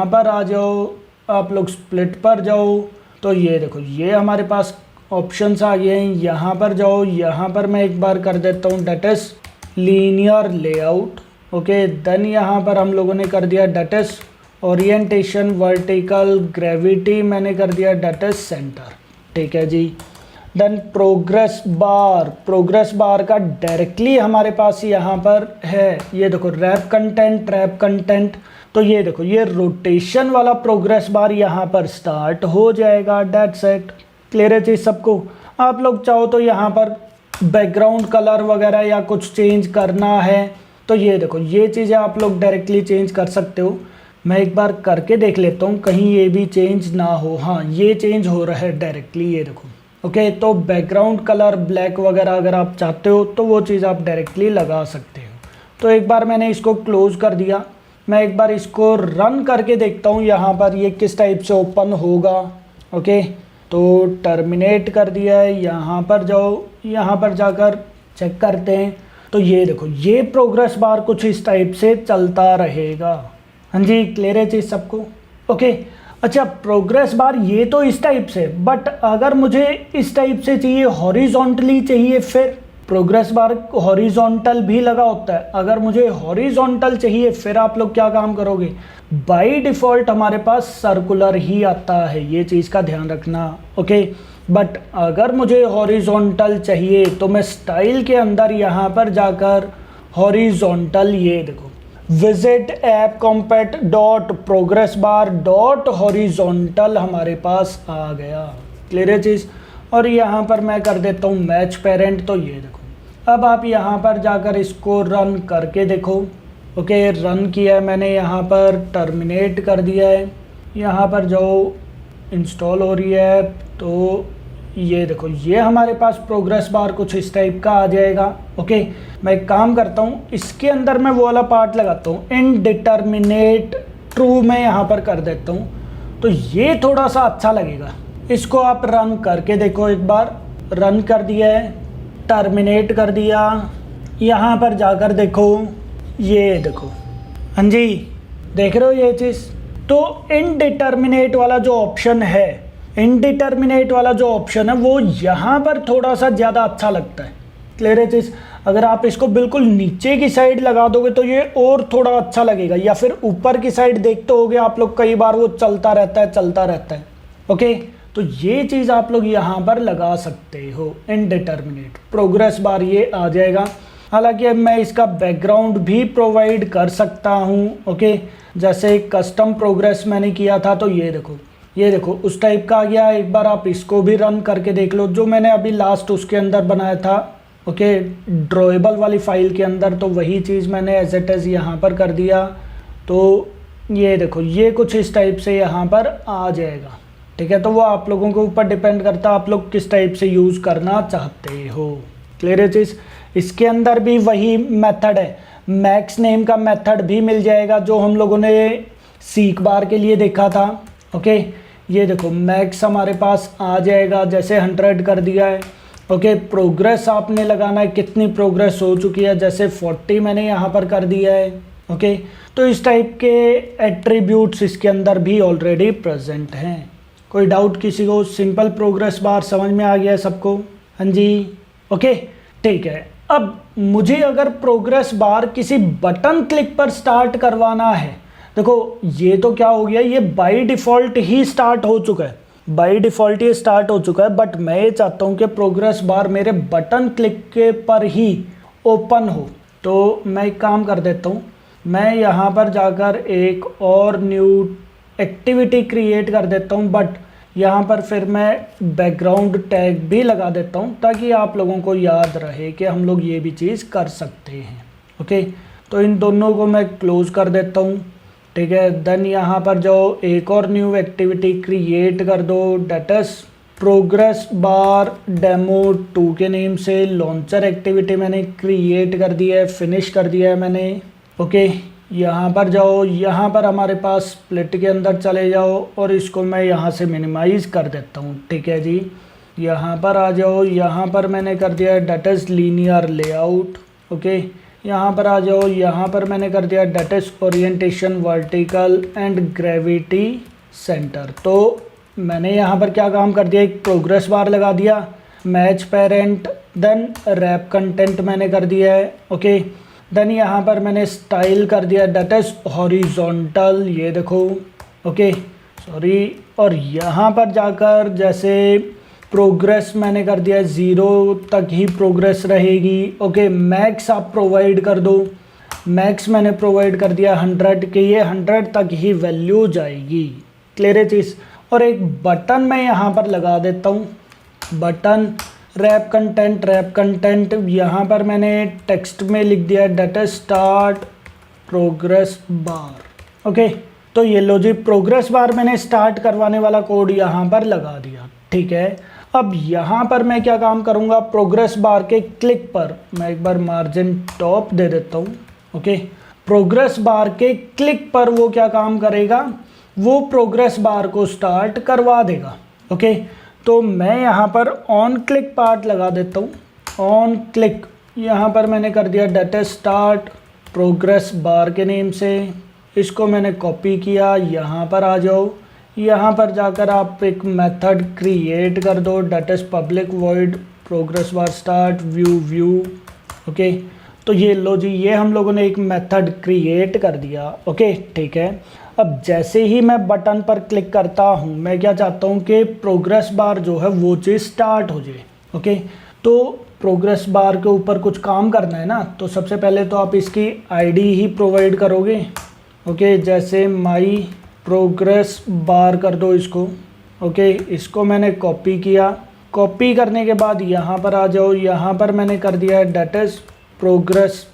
A: पर आ जाओ, आप लोग स्प्लिट पर जाओ, तो ये देखो ये हमारे पास ऑप्शंस आ गए हैं। यहाँ पर जाओ, यहाँ पर मैं एक बार कर देता हूँ that is linear layout. Okay, then यहाँ पर हम लोगों ने कर दिया that is orientation vertical, gravity मैंने कर दिया डेट इज सेंटर। ठीक है जी, देन प्रोग्रेस बार का डायरेक्टली हमारे पास यहाँ पर है, ये देखो रैप कंटेंट, तो ये देखो ये रोटेशन वाला प्रोग्रेस बार यहाँ पर स्टार्ट हो जाएगा। That's it. क्लियर है चीज़ सबको? आप लोग चाहो तो यहाँ पर बैकग्राउंड कलर वगैरह या कुछ चेंज करना है तो ये देखो ये चीज़ें आप लोग डायरेक्टली चेंज कर सकते हो। मैं एक बार करके देख लेता हूँ कहीं ये भी चेंज ना हो। हाँ, ये चेंज हो रहा है डायरेक्टली, ये देखो ओके, तो बैकग्राउंड कलर ब्लैक वगैरह अगर आप चाहते हो तो वो चीज़ आप डायरेक्टली लगा सकते हो। तो एक बार मैंने इसको क्लोज़ कर दिया, मैं एक बार इसको रन करके देखता हूँ यहाँ पर ये किस टाइप से ओपन होगा। ओके, तो टर्मिनेट कर दिया है, यहाँ पर जाओ, यहाँ पर जाकर चेक करते हैं। तो ये देखो, ये प्रोग्रेस बार कुछ इस टाइप से चलता रहेगा। हाँ जी, क्लियर है चीज़ सबको? ओके, अच्छा, प्रोग्रेस बार ये तो इस टाइप से, बट अगर मुझे इस टाइप से चाहिए, हॉरिजॉन्टली चाहिए, फिर प्रोग्रेस बार हॉरिजॉन्टल भी लगा होता है। अगर मुझे हॉरिजॉन्टल चाहिए फिर आप लोग क्या काम करोगे, बाय डिफ़ॉल्ट हमारे पास सर्कुलर ही आता है, ये चीज़ का ध्यान रखना। ओके, बट अगर मुझे हॉरिजॉन्टल चाहिए तो मैं स्टाइल के अंदर यहाँ पर जाकर हॉरिजॉन्टल, ये देखो, विजिट app compat dot progress bar dot horizontal हमारे पास आ गया। क्लियर है चीज़? और यहाँ पर मैं कर देता हूँ मैच पेरेंट। तो ये देखो, अब आप यहाँ पर जाकर इसको रन करके देखो। ओके, रन किया है मैंने, यहाँ पर टर्मिनेट कर दिया है, यहाँ पर जो इंस्टॉल हो रही है, तो ये देखो, ये हमारे पास प्रोग्रेस बार कुछ इस टाइप का आ जाएगा। ओके, मैं एक काम करता हूँ, इसके अंदर मैं वो वाला पार्ट लगाता हूँ, इनडिटर्मिनेट ट्रू मैं यहाँ पर कर देता हूँ, तो ये थोड़ा सा अच्छा लगेगा। इसको आप रन करके देखो, एक बार रन कर दिया है, टर्मिनेट कर दिया, यहाँ पर जाकर देखो, ये देखो, हाँ जी, देख रहे हो ये चीज़? तो इनडिटर्मिनेट वाला जो ऑप्शन है, इनडिटर्मिनेट वाला जो ऑप्शन है वो यहाँ पर थोड़ा सा ज़्यादा अच्छा लगता है। क्लियर है चीज़? अगर आप इसको बिल्कुल नीचे की साइड लगा दोगे तो ये और थोड़ा अच्छा लगेगा, या फिर ऊपर की साइड देखते होगे आप लोग, कई बार वो चलता रहता है, चलता रहता है। ओके, तो ये चीज़ आप लोग यहाँ पर लगा सकते हो, इनडिटर्मिनेट प्रोग्रेस बार ये आ जाएगा। हालांकि अब मैं इसका बैकग्राउंड भी प्रोवाइड कर सकता हूँ। ओके, जैसे कस्टम प्रोग्रेस मैंने किया था, तो ये देखो, ये देखो उस टाइप का आ गया। एक बार आप इसको भी रन करके देख लो, जो मैंने अभी लास्ट उसके अंदर बनाया था, ओके, ड्रॉएबल वाली फाइल के अंदर, तो वही चीज़ मैंने एज इट इज़ यहाँ पर कर दिया। तो ये देखो, ये कुछ इस टाइप से यहाँ पर आ जाएगा। ठीक है, तो वो आप लोगों के ऊपर डिपेंड करता है आप लोग किस टाइप से यूज़ करना चाहते हो। क्लियर है चीज़? इसके अंदर भी वही मेथड है, मैक्स नेम का मेथड भी मिल जाएगा जो हम लोगों ने सीक बार के लिए देखा था। ओके, ये देखो, मैक्स हमारे पास आ जाएगा, जैसे 100 कर दिया है। ओके, प्रोग्रेस आपने लगाना है, कितनी प्रोग्रेस हो चुकी है, जैसे 40 मैंने यहाँ पर कर दिया है। ओके, तो इस टाइप के एट्रीब्यूट्स इसके अंदर भी ऑलरेडी प्रेजेंट हैं। कोई डाउट किसी को? सिंपल प्रोग्रेस बार समझ में आ गया है सबको? हाँ जी, ओके, ठीक है। अब मुझे अगर प्रोग्रेस बार किसी बटन क्लिक पर स्टार्ट करवाना है, देखो ये तो क्या हो गया, ये बाय डिफ़ॉल्ट ही स्टार्ट हो चुका है, बाय डिफ़ॉल्ट ये स्टार्ट हो चुका है, बट मैं ये चाहता हूँ कि प्रोग्रेस बार मेरे बटन क्लिक के पर ही ओपन हो। तो मैं एक काम कर देता हूँ, मैं यहाँ पर जाकर एक और न्यू एक्टिविटी क्रिएट कर देता हूँ, बट यहाँ पर फिर मैं बैकग्राउंड टैग भी लगा देता हूँ ताकि आप लोगों को याद रहे कि हम लोग ये भी चीज़ कर सकते हैं। ओके, तो इन दोनों को मैं क्लोज़ कर देता हूँ। ठीक है, देन यहाँ पर जाओ, एक और न्यू एक्टिविटी क्रिएट कर दो, that is progress bar demo 2 के नेम से लॉन्चर एक्टिविटी मैंने क्रिएट कर दिया है, फिनिश कर दिया है मैंने। ओके, यहाँ पर जाओ, यहाँ पर हमारे पास स्प्लिट के अंदर चले जाओ और इसको मैं यहाँ से मिनिमाइज़ कर देता हूँ। ठीक है जी, यहाँ पर आ जाओ, यहाँ पर मैंने कर दिया है that is linear layout. Okay, यहाँ पर आ जाओ, यहाँ पर मैंने कर दिया that is orientation vertical and gravity centre. तो मैंने यहाँ पर क्या काम कर दिया, एक प्रोग्रेस बार लगा दिया, match parent, then wrap content मैंने कर दिया है। ओके, देन यहाँ पर मैंने स्टाइल कर दिया डेट इज हॉरिजॉन्टल, ये देखो। ओके, सॉरी, और यहाँ पर जाकर जैसे प्रोग्रेस मैंने कर दिया 0 तक ही प्रोग्रेस रहेगी। ओके, मैक्स आप प्रोवाइड कर दो, मैक्स मैंने प्रोवाइड कर दिया 100 के, ये 100 तक ही वैल्यू जाएगी। क्लियर है चीज़? और एक बटन मैं यहाँ पर लगा देता हूँ, बटन रैप कंटेंट, यहाँ पर मैंने टेक्स्ट में लिख दिया that is start progress bar. Okay, तो ये लो जी, प्रोग्रेस बार मैंने स्टार्ट करवाने वाला कोड यहाँ पर लगा दिया। ठीक है, अब यहाँ पर मैं क्या काम करूँगा, प्रोग्रेस बार के क्लिक पर मैं एक बार मार्जिन टॉप दे देता हूँ। ओके, प्रोग्रेस बार के क्लिक पर वो क्या काम करेगा, वो प्रोग्रेस बार को स्टार्ट करवा देगा। ओके, तो मैं यहाँ पर ऑन क्लिक पार्ट लगा देता हूँ। ऑन क्लिक यहाँ पर मैंने कर दिया डेट स्टार्ट प्रोग्रेस बार के नेम से। इसको मैंने कॉपी किया, यहाँ पर आ जाओ, यहाँ पर जाकर आप एक मेथड क्रिएट कर दो, that is public void progress bar start view. Okay, तो ये लो जी, ये हम लोगों ने एक मेथड क्रिएट कर दिया। ओके, ठीक है। अब जैसे ही मैं बटन पर क्लिक करता हूँ, मैं क्या चाहता हूँ कि प्रोग्रेस बार जो है वो चीज़ स्टार्ट हो जाए। ओके, तो प्रोग्रेस बार के ऊपर कुछ काम करना है ना, तो सबसे पहले तो आप इसकी आईडी ही प्रोवाइड करोगे। ओके, जैसे माई प्रोग्रेस बार कर दो इसको। ओके, इसको मैंने कॉपी किया, कॉपी करने के बाद यहाँ पर आ जाओ, यहाँ पर मैंने कर दिया है that is progress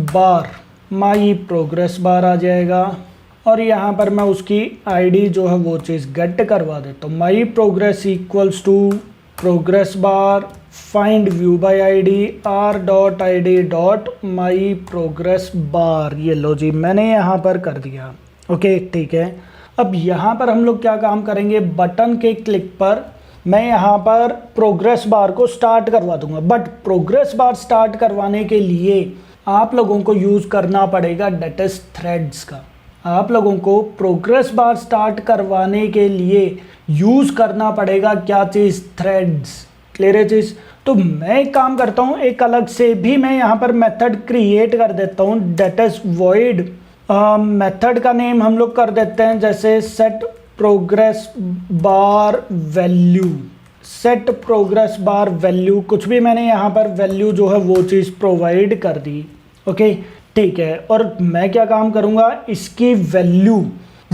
A: bar my progress bar आ जाएगा। और यहाँ पर मैं उसकी आईडी जो है वो चीज़ गेट करवा देता हूँ। My progress equals to progress bar find view by ID r.id.my progress bar. ये लो जी, मैंने यहाँ पर कर दिया। ओके, ठीक है। अब यहाँ पर हम लोग क्या काम करेंगे, बटन के क्लिक पर मैं यहाँ पर प्रोग्रेस बार को स्टार्ट करवा दूंगा। बट प्रोग्रेस बार स्टार्ट करवाने के लिए आप लोगों को यूज़ करना पड़ेगा डेट इज थ्रेड्स का। आप लोगों को प्रोग्रेस बार स्टार्ट करवाने के लिए यूज़ करना पड़ेगा क्या चीज़, थ्रेड्स। क्लियर है चीज़। तो मैं एक काम करता हूँ, एक अलग से भी मैं यहाँ पर मेथड क्रिएट कर देता हूँ, डेट इज वॉइड मेथड का नेम हम लोग कर देते हैं जैसे set progress bar value. Set progress bar value, कुछ भी मैंने यहाँ पर वैल्यू जो है वो चीज़ प्रोवाइड कर दी। ओके, ठीक है। और मैं क्या काम करूँगा, इसकी वैल्यू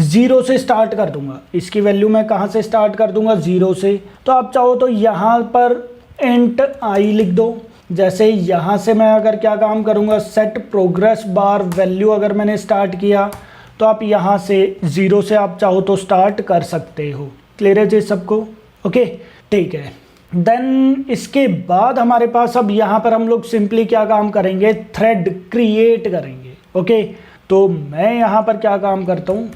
A: 0 से स्टार्ट कर दूंगा। इसकी वैल्यू मैं कहाँ से स्टार्ट कर दूंगा, 0 से। तो आप चाहो तो यहाँ पर इंट आई लिख दो। जैसे यहाँ से मैं अगर क्या काम करूँगा, सेट प्रोग्रेस बार वैल्यू अगर मैंने स्टार्ट किया तो आप यहाँ से 0 से आप चाहो तो स्टार्ट कर सकते हो। क्लियर है जी सबको। ओके, ठीक है। देन इसके बाद हमारे पास अब यहाँ पर हम लोग सिंपली क्या काम करेंगे, थ्रेड क्रिएट करेंगे। ओके, तो मैं यहाँ पर क्या काम करता हूँ,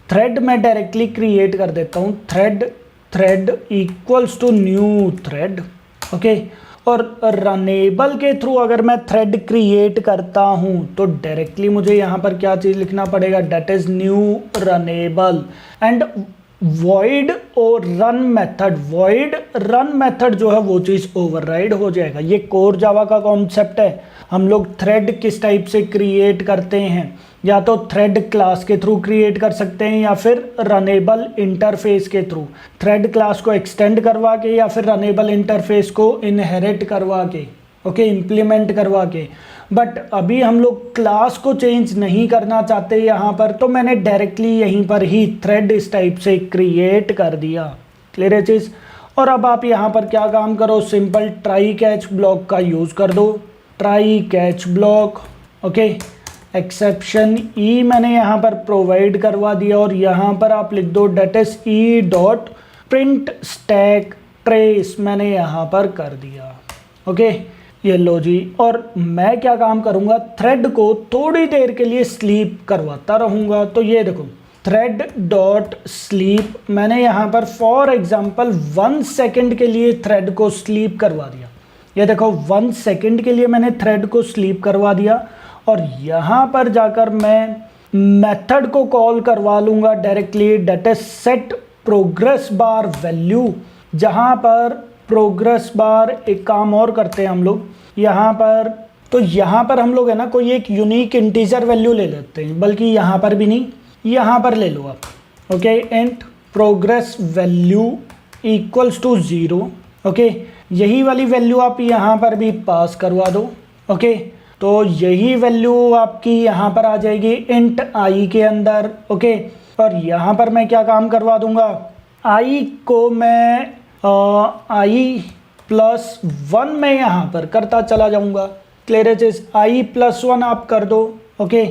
A: थ्रेड मैं डायरेक्टली क्रिएट कर देता हूँ। Thread equals to new thread. Okay, और रनेबल के थ्रू अगर मैं थ्रेड क्रिएट करता हूँ तो डायरेक्टली मुझे यहाँ पर क्या चीज़ लिखना पड़ेगा, that is new runnable and void और वॉइड रन मेथड जो है वो चीज़ ओवरराइड हो जाएगा। ये कोर जावा का कॉन्सेप्ट है। हम लोग थ्रेड किस टाइप से क्रिएट करते हैं, या तो थ्रेड क्लास के थ्रू क्रिएट कर सकते हैं या फिर रनेबल इंटरफेस के थ्रू, थ्रेड क्लास को एक्सटेंड करवा के या फिर रनेबल इंटरफेस को इनहेरिट करवा के, ओके, इम्प्लीमेंट करवा के। बट अभी हम लोग क्लास को चेंज नहीं करना चाहते यहाँ पर, तो मैंने डायरेक्टली यहीं पर ही थ्रेड इस टाइप से क्रिएट कर दिया। क्लियर है चीज़। और अब आप यहाँ पर क्या काम करो, सिंपल ट्राई कैच ब्लॉक का यूज़ कर दो। Try catch block, okay, exception e मैंने यहाँ पर प्रोवाइड करवा दिया और यहाँ पर आप लिख दो that is e dot print stack trace मैंने यहाँ पर कर दिया। ओके, ये लो जी। और मैं क्या काम करूँगा, थ्रेड को थोड़ी देर के लिए स्लीप करवाता रहूँगा। तो ये देखो, थ्रेड डॉट स्लीप मैंने यहाँ पर फॉर एग्जाम्पल 1 सेकेंड के लिए थ्रेड को स्लीप करवा दिया। ये देखो 1 सेकेंड के लिए मैंने थ्रेड को स्लीप करवा दिया और यहाँ पर जाकर मैं मेथड को कॉल करवा लूँगा directly, that is set progress bar value, जहाँ पर प्रोग्रेस बार, एक काम और करते हैं हम लोग यहाँ पर, तो यहाँ पर हम लोग है ना कोई एक यूनिक इंटीजर वैल्यू ले लेते हैं, बल्कि यहाँ पर भी नहीं, यहाँ पर ले लो आप। Okay, int progress value equals to 0। Okay, यही वाली वैल्यू आप यहाँ पर भी पास करवा दो। ओके, तो यही वैल्यू आपकी यहाँ पर आ जाएगी इंट आई के अंदर। ओके, और यहाँ पर मैं क्या काम करवा दूंगा, आई को मैं i+1 में यहाँ पर करता चला जाऊँगा। क्लियर है चीज़, i+1 आप कर दो। ओके,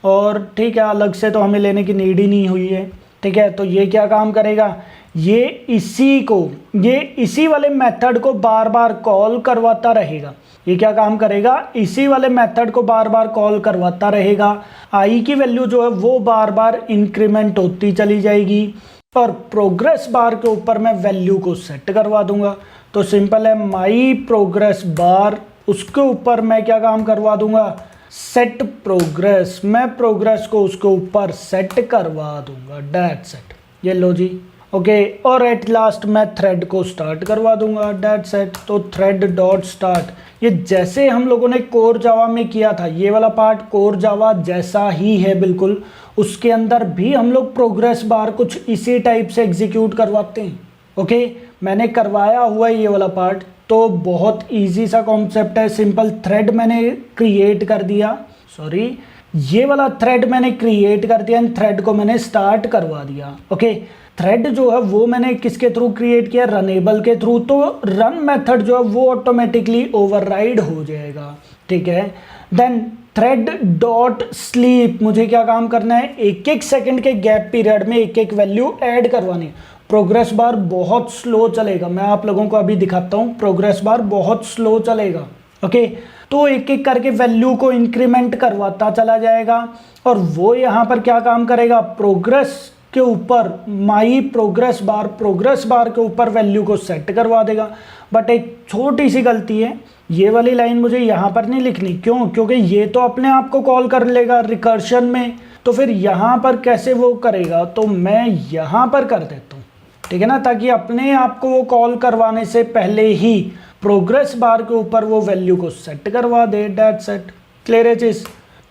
A: और ठीक है, अलग से तो हमें लेने की नीड ही नहीं हुई है। ठीक है, तो ये क्या काम करेगा, ये इसी वाले मेथड को बार बार कॉल करवाता रहेगा। ये क्या काम करेगा, इसी वाले मेथड को बार बार कॉल करवाता रहेगा। आई की वैल्यू जो है वो बार बार इंक्रीमेंट होती चली जाएगी और प्रोग्रेस बार के ऊपर मैं वैल्यू को सेट करवा दूंगा। तो सिंपल है, माई प्रोग्रेस बार, उसके ऊपर मैं क्या काम करवा दूंगा, सेट प्रोग्रेस, मैं प्रोग्रेस को उसके ऊपर सेट करवा दूंगा, डेट सेट। ये लो जी, ओके। और एट लास्ट मैं थ्रेड को स्टार्ट करवा दूंगा, डेट सेट। तो थ्रेड डॉट स्टार्ट, ये जैसे हम लोगों ने कोर जावा में किया था, ये वाला पार्ट कोर जावा जैसा ही है बिल्कुल। उसके अंदर भी हम लोग प्रोग्रेस बार कुछ इसी टाइप से एग्जीक्यूट करवाते हैं। ओके, मैंने करवाया हुआ है ये वाला पार्ट, तो बहुत इजी सा कॉन्सेप्ट है। सिंपल थ्रेड मैंने क्रिएट कर दिया, सॉरी ये वाला थ्रेड मैंने क्रिएट कर दिया, थ्रेड को मैंने स्टार्ट करवा दिया। ओके, थ्रेड जो है वो मैंने किसके थ्रू क्रिएट किया, रनेबल के थ्रू। तो रन मेथड जो है वो ऑटोमेटिकली ओवरराइड हो जाएगा, ठीक है। देन थ्रेड डॉट स्लीप, मुझे क्या काम करना है, एक एक सेकंड के गैप पीरियड में एक एक वैल्यू ऐड करवानी है। प्रोग्रेस बार बहुत स्लो चलेगा, मैं आप लोगों को अभी दिखाता हूँ, प्रोग्रेस बार बहुत स्लो चलेगा। ओके, तो एक एक करके वैल्यू को इंक्रीमेंट करवाता चला जाएगा और वो यहाँ पर क्या काम करेगा, प्रोग्रेस के ऊपर माई प्रोग्रेस बार के ऊपर वैल्यू को सेट करवा देगा। बट एक छोटी सी गलती है, ये वाली लाइन मुझे यहाँ पर नहीं लिखनी। क्यों, क्योंकि ये तो अपने आप को कॉल कर लेगा रिकर्शन में, तो फिर यहाँ पर कैसे वो करेगा, तो मैं यहाँ पर कर देता हूँ, ठीक है ना, ताकि अपने आप को वो कॉल करवाने से पहले ही प्रोग्रेस बार के ऊपर वो वैल्यू को सेट करवा दे, डेट सेट। क्लियर है चीज़।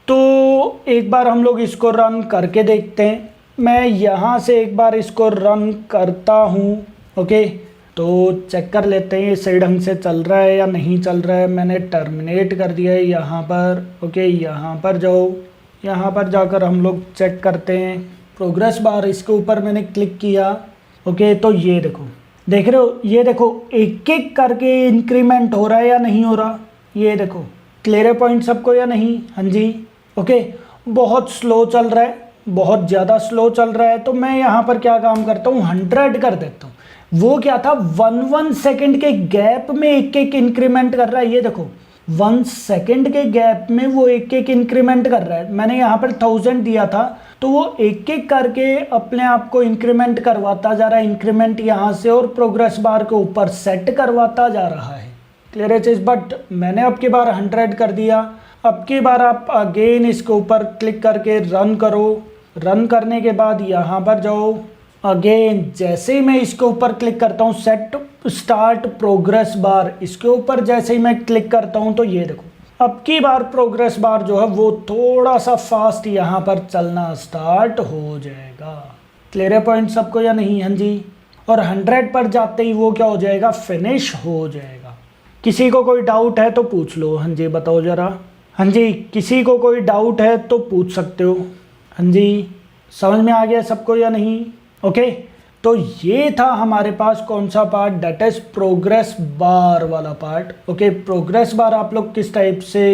A: तो एक बार हम लोग इसको रन करके देखते हैं। मैं यहाँ से एक बार इसको रन करता हूँ। ओके, तो चेक कर लेते हैं ये सही ढंग से चल रहा है या नहीं चल रहा है। मैंने टर्मिनेट कर दिया है यहाँ पर। ओके, यहाँ पर जाओ, यहाँ पर जाकर हम लोग चेक करते हैं प्रोग्रेस बार, इसके ऊपर मैंने क्लिक किया। ओके, तो ये देखो, देख रहे हो, ये देखो एक एक करके इंक्रीमेंट हो रहा है या नहीं हो रहा, ये देखो। क्लियर है पॉइंट सबको या नहीं, हाँ जी। ओके, बहुत स्लो चल रहा है, बहुत ज़्यादा स्लो चल रहा है, तो मैं यहाँ पर क्या काम करता हूँ, 100 कर देता हूँ। वो क्या था, 1 सेकंड के गैप में एक एक इंक्रीमेंट कर रहा है, ये देखो 1 सेकंड के गैप में वो एक एक इंक्रीमेंट कर रहा है। मैंने यहाँ पर 1000 दिया था, तो वो एक एक करके अपने आप को इंक्रीमेंट करवाता जा रहा है, इंक्रीमेंट यहाँ से, और प्रोग्रेस बार के ऊपर सेट करवाता जा रहा है। क्लियर है चीज़। बट मैंने अब की बार 100 कर दिया। अब की बार आप अगेन इसके ऊपर क्लिक करके रन करो। रन करने के बाद यहाँ पर जाओ, अगेन जैसे ही मैं इसके ऊपर क्लिक करता हूँ, सेट स्टार्ट प्रोग्रेस बार, इसके ऊपर जैसे ही मैं क्लिक करता हूँ, तो ये देखो अब की बार प्रोग्रेस बार जो है वो थोड़ा सा फास्ट यहाँ पर चलना स्टार्ट हो जाएगा। क्लियर है पॉइंट सबको या नहीं, हाँ जी। और 100 पर जाते ही वो क्या हो जाएगा, फिनिश हो जाएगा। किसी को कोई डाउट है तो पूछ लो, हाँ जी बताओ ज़रा। हाँ जी, किसी को कोई डाउट है तो पूछ सकते हो। हाँ जी, समझ में आ गया सबको या नहीं। ओके, तो ये था हमारे पास कौन सा पार्ट, दैट इज प्रोग्रेस बार वाला पार्ट। ओके, प्रोग्रेस बार आप लोग किस टाइप से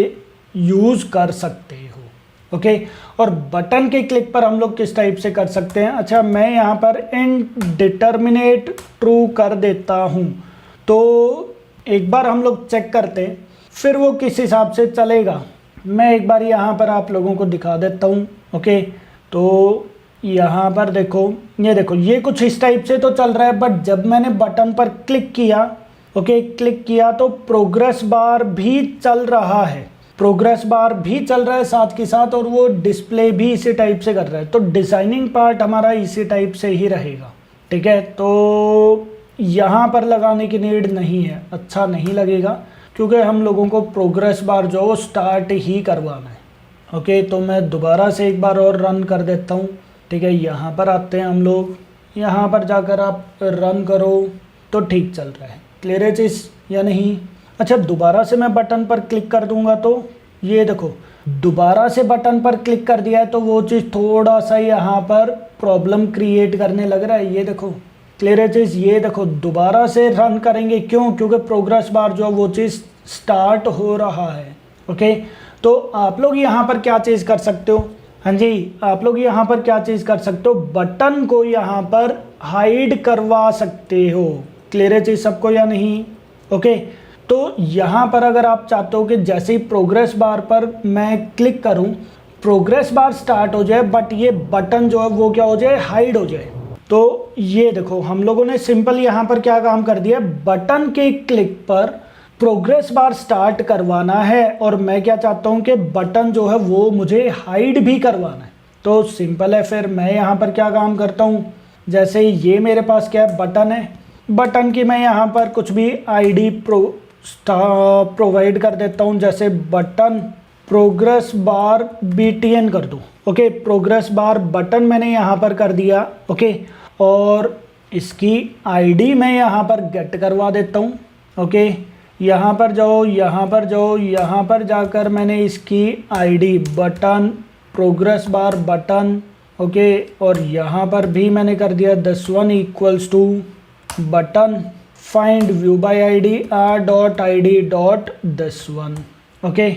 A: यूज़ कर सकते हो। ओके, और बटन के क्लिक पर हम लोग किस टाइप से कर सकते हैं। अच्छा, मैं यहाँ पर इनडिटर्मिनेट ट्रू कर देता हूँ, तो एक बार हम लोग चेक करते हैं फिर वो किस हिसाब से चलेगा। मैं एक बार यहाँ पर आप लोगों को दिखा देता हूँ। ओके, तो यहाँ पर देखो, ये देखो, ये कुछ इस टाइप से तो चल रहा है, बट जब मैंने बटन पर क्लिक किया, ओके क्लिक किया, तो प्रोग्रेस बार भी चल रहा है, प्रोग्रेस बार भी चल रहा है साथ के साथ, और वो डिस्प्ले भी इसी टाइप से कर रहा है। तो डिज़ाइनिंग पार्ट हमारा इसी टाइप से ही रहेगा, ठीक है। तो यहाँ पर लगाने की नीड नहीं है, अच्छा नहीं लगेगा, क्योंकि हम लोगों को प्रोग्रेस बार जो वो स्टार्ट ही करवाना है। ओके, तो मैं दोबारा से एक बार और रन कर देता हूँ, ठीक है। यहाँ पर आते हैं हम लोग, यहाँ पर जाकर आप रन करो तो ठीक चल रहा है। क्लियर है चीज़ या नहीं। अच्छा, दोबारा से मैं बटन पर क्लिक कर दूंगा, तो ये देखो दोबारा से बटन पर क्लिक कर दिया है, तो वो चीज़ थोड़ा सा यहाँ पर प्रॉब्लम क्रिएट करने लग रहा है, ये देखो। क्लियर है चीज़। ये देखो दोबारा से रन करेंगे, क्यों, क्योंकि प्रोग्रेस बार जो वो चीज़ स्टार्ट हो रहा है। ओके, तो आप लोग यहाँ पर क्या चीज़ कर सकते हो, हाँ जी, आप लोग यहाँ पर क्या चीज़ कर सकते हो, बटन को यहाँ पर हाइड करवा सकते हो। क्लियर है चीज़ सबको या नहीं? ओके, तो यहाँ पर अगर आप चाहते हो कि जैसे ही प्रोग्रेस बार पर मैं क्लिक करूँ, प्रोग्रेस बार स्टार्ट हो जाए बट ये बटन जो है वो क्या हो जाए, हाइड हो जाए। तो ये देखो हम लोगों ने सिंपल यहाँ पर क्या काम कर दिया, बटन के क्लिक पर प्रोग्रेस बार स्टार्ट करवाना है और मैं क्या चाहता हूँ कि बटन जो है वो मुझे हाइड भी करवाना है। तो सिंपल है, फिर मैं यहाँ पर क्या काम करता हूँ, जैसे ये मेरे पास क्या है, बटन है, बटन की मैं यहाँ पर कुछ भी आईडी प्रोवाइड कर देता हूँ, जैसे बटन प्रोग्रेस बार BTN कर दूँ। ओके, प्रोग्रेस बार बटन मैंने यहाँ पर कर दिया। ओके, और इसकी आईडी मैं यहाँ पर गेट करवा देता हूँ। ओके, यहाँ पर जाओ, यहाँ पर जाओ, यहाँ पर जाकर मैंने इसकी ID button progress bar button, okay, और यहाँ पर भी मैंने कर दिया this one equals to button find view by ID r.id.this1। Okay,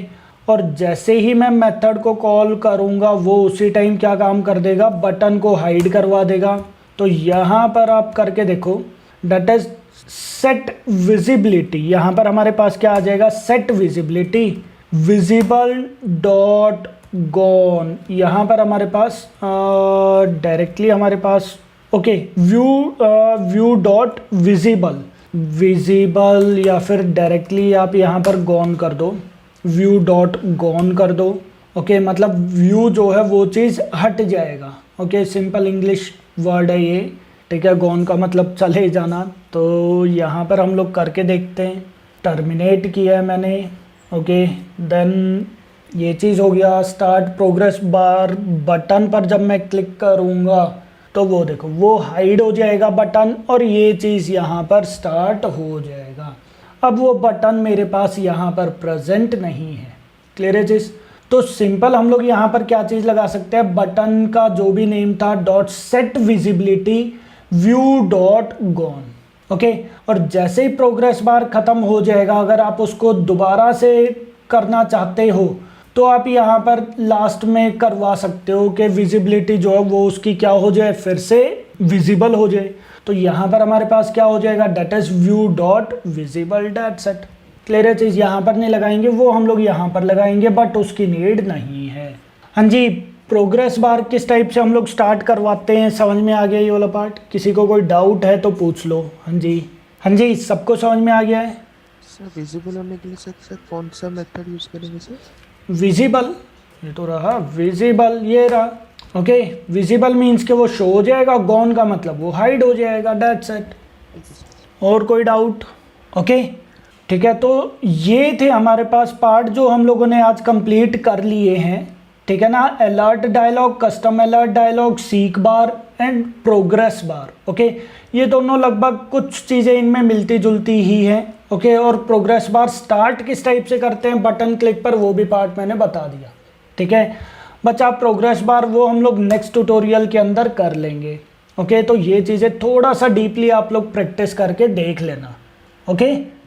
A: और जैसे ही मैं मेथड को कॉल करूँगा वो उसी टाइम क्या काम कर देगा, बटन को हाइड करवा देगा। तो यहाँ पर आप करके देखो, डेट इज सेट विजिबिलिटी, यहाँ पर हमारे पास क्या आ जाएगा, set visibility visible dot gone. यहाँ पर हमारे पास डायरेक्टली हमारे पास ओके व्यू डॉट विजिबल या फिर डायरेक्टली आप यहाँ पर गॉन कर दो, व्यू डॉट गॉन कर दो। ओके, मतलब व्यू जो है वो चीज़ हट जाएगा। ओके, सिंपल इंग्लिश वर्ड है ये, ठीक है, गॉन का मतलब चले जाना। तो यहाँ पर हम लोग करके देखते हैं, टर्मिनेट किया है मैंने। ओके, देन ये चीज़ हो गया। स्टार्ट प्रोग्रेस बार बटन पर जब मैं क्लिक करूँगा तो वो देखो वो हाइड हो जाएगा बटन और ये चीज़ यहाँ पर स्टार्ट हो जाएगा। अब वो बटन मेरे पास यहाँ पर प्रेजेंट नहीं है। क्लियर है चीज़? तो सिंपल हम लोग यहाँ पर क्या चीज़ लगा सकते हैं, बटन का जो भी नेम था dot set visibility view dot gone. Okay, और जैसे ही प्रोग्रेस बार ख़त्म हो जाएगा, अगर आप उसको दोबारा से करना चाहते हो तो आप यहाँ पर लास्ट में करवा सकते हो कि विजिबिलिटी जो है वो उसकी क्या हो जाए, फिर से विजिबल हो जाए। तो यहाँ पर हमारे पास क्या हो जाएगा, that is view dot visible that set. Clear है चीज़? यहाँ पर नहीं लगाएंगे, वो हम लोग यहाँ पर लगाएंगे, बट उसकी नीड नहीं है। हाँ जी, प्रोग्रेस बार किस टाइप से हम लोग स्टार्ट करवाते हैं, समझ में आ गया ये वाला पार्ट? किसी को कोई डाउट है तो पूछ लो। हाँ जी, हाँ जी, सबको समझ में आ गया है?
B: सर विजिबल होने के लिए सर कौन सा मेथड यूज़ करेंगे सर?
A: विजिबल, ये तो रहा विजिबल, ये रहा। ओके, विजिबल मीन्स कि वो शो हो जाएगा, गॉन का मतलब वो हाइड हो जाएगा, दैट्स इट। और कोई डाउट? ओके, ठीक है, तो ये थे हमारे पास पार्ट जो हम लोगों ने आज कंप्लीट कर लिए हैं, ठीक है ना। Alert dialog, custom alert dialog, seek bar and progress bar. Okay, ये दोनों लगभग कुछ चीज़ें इनमें मिलती जुलती ही हैं। ओके, और प्रोग्रेस बार स्टार्ट किस टाइप से करते हैं बटन क्लिक पर, वो भी पार्ट मैंने बता दिया। ठीक है बच्चा, प्रोग्रेस बार वो हम लोग नेक्स्ट ट्यूटोरियल के अंदर कर लेंगे। ओके, तो ये चीज़ें थोड़ा सा डीपली आप लोग प्रैक्टिस करके देख लेना। ओके।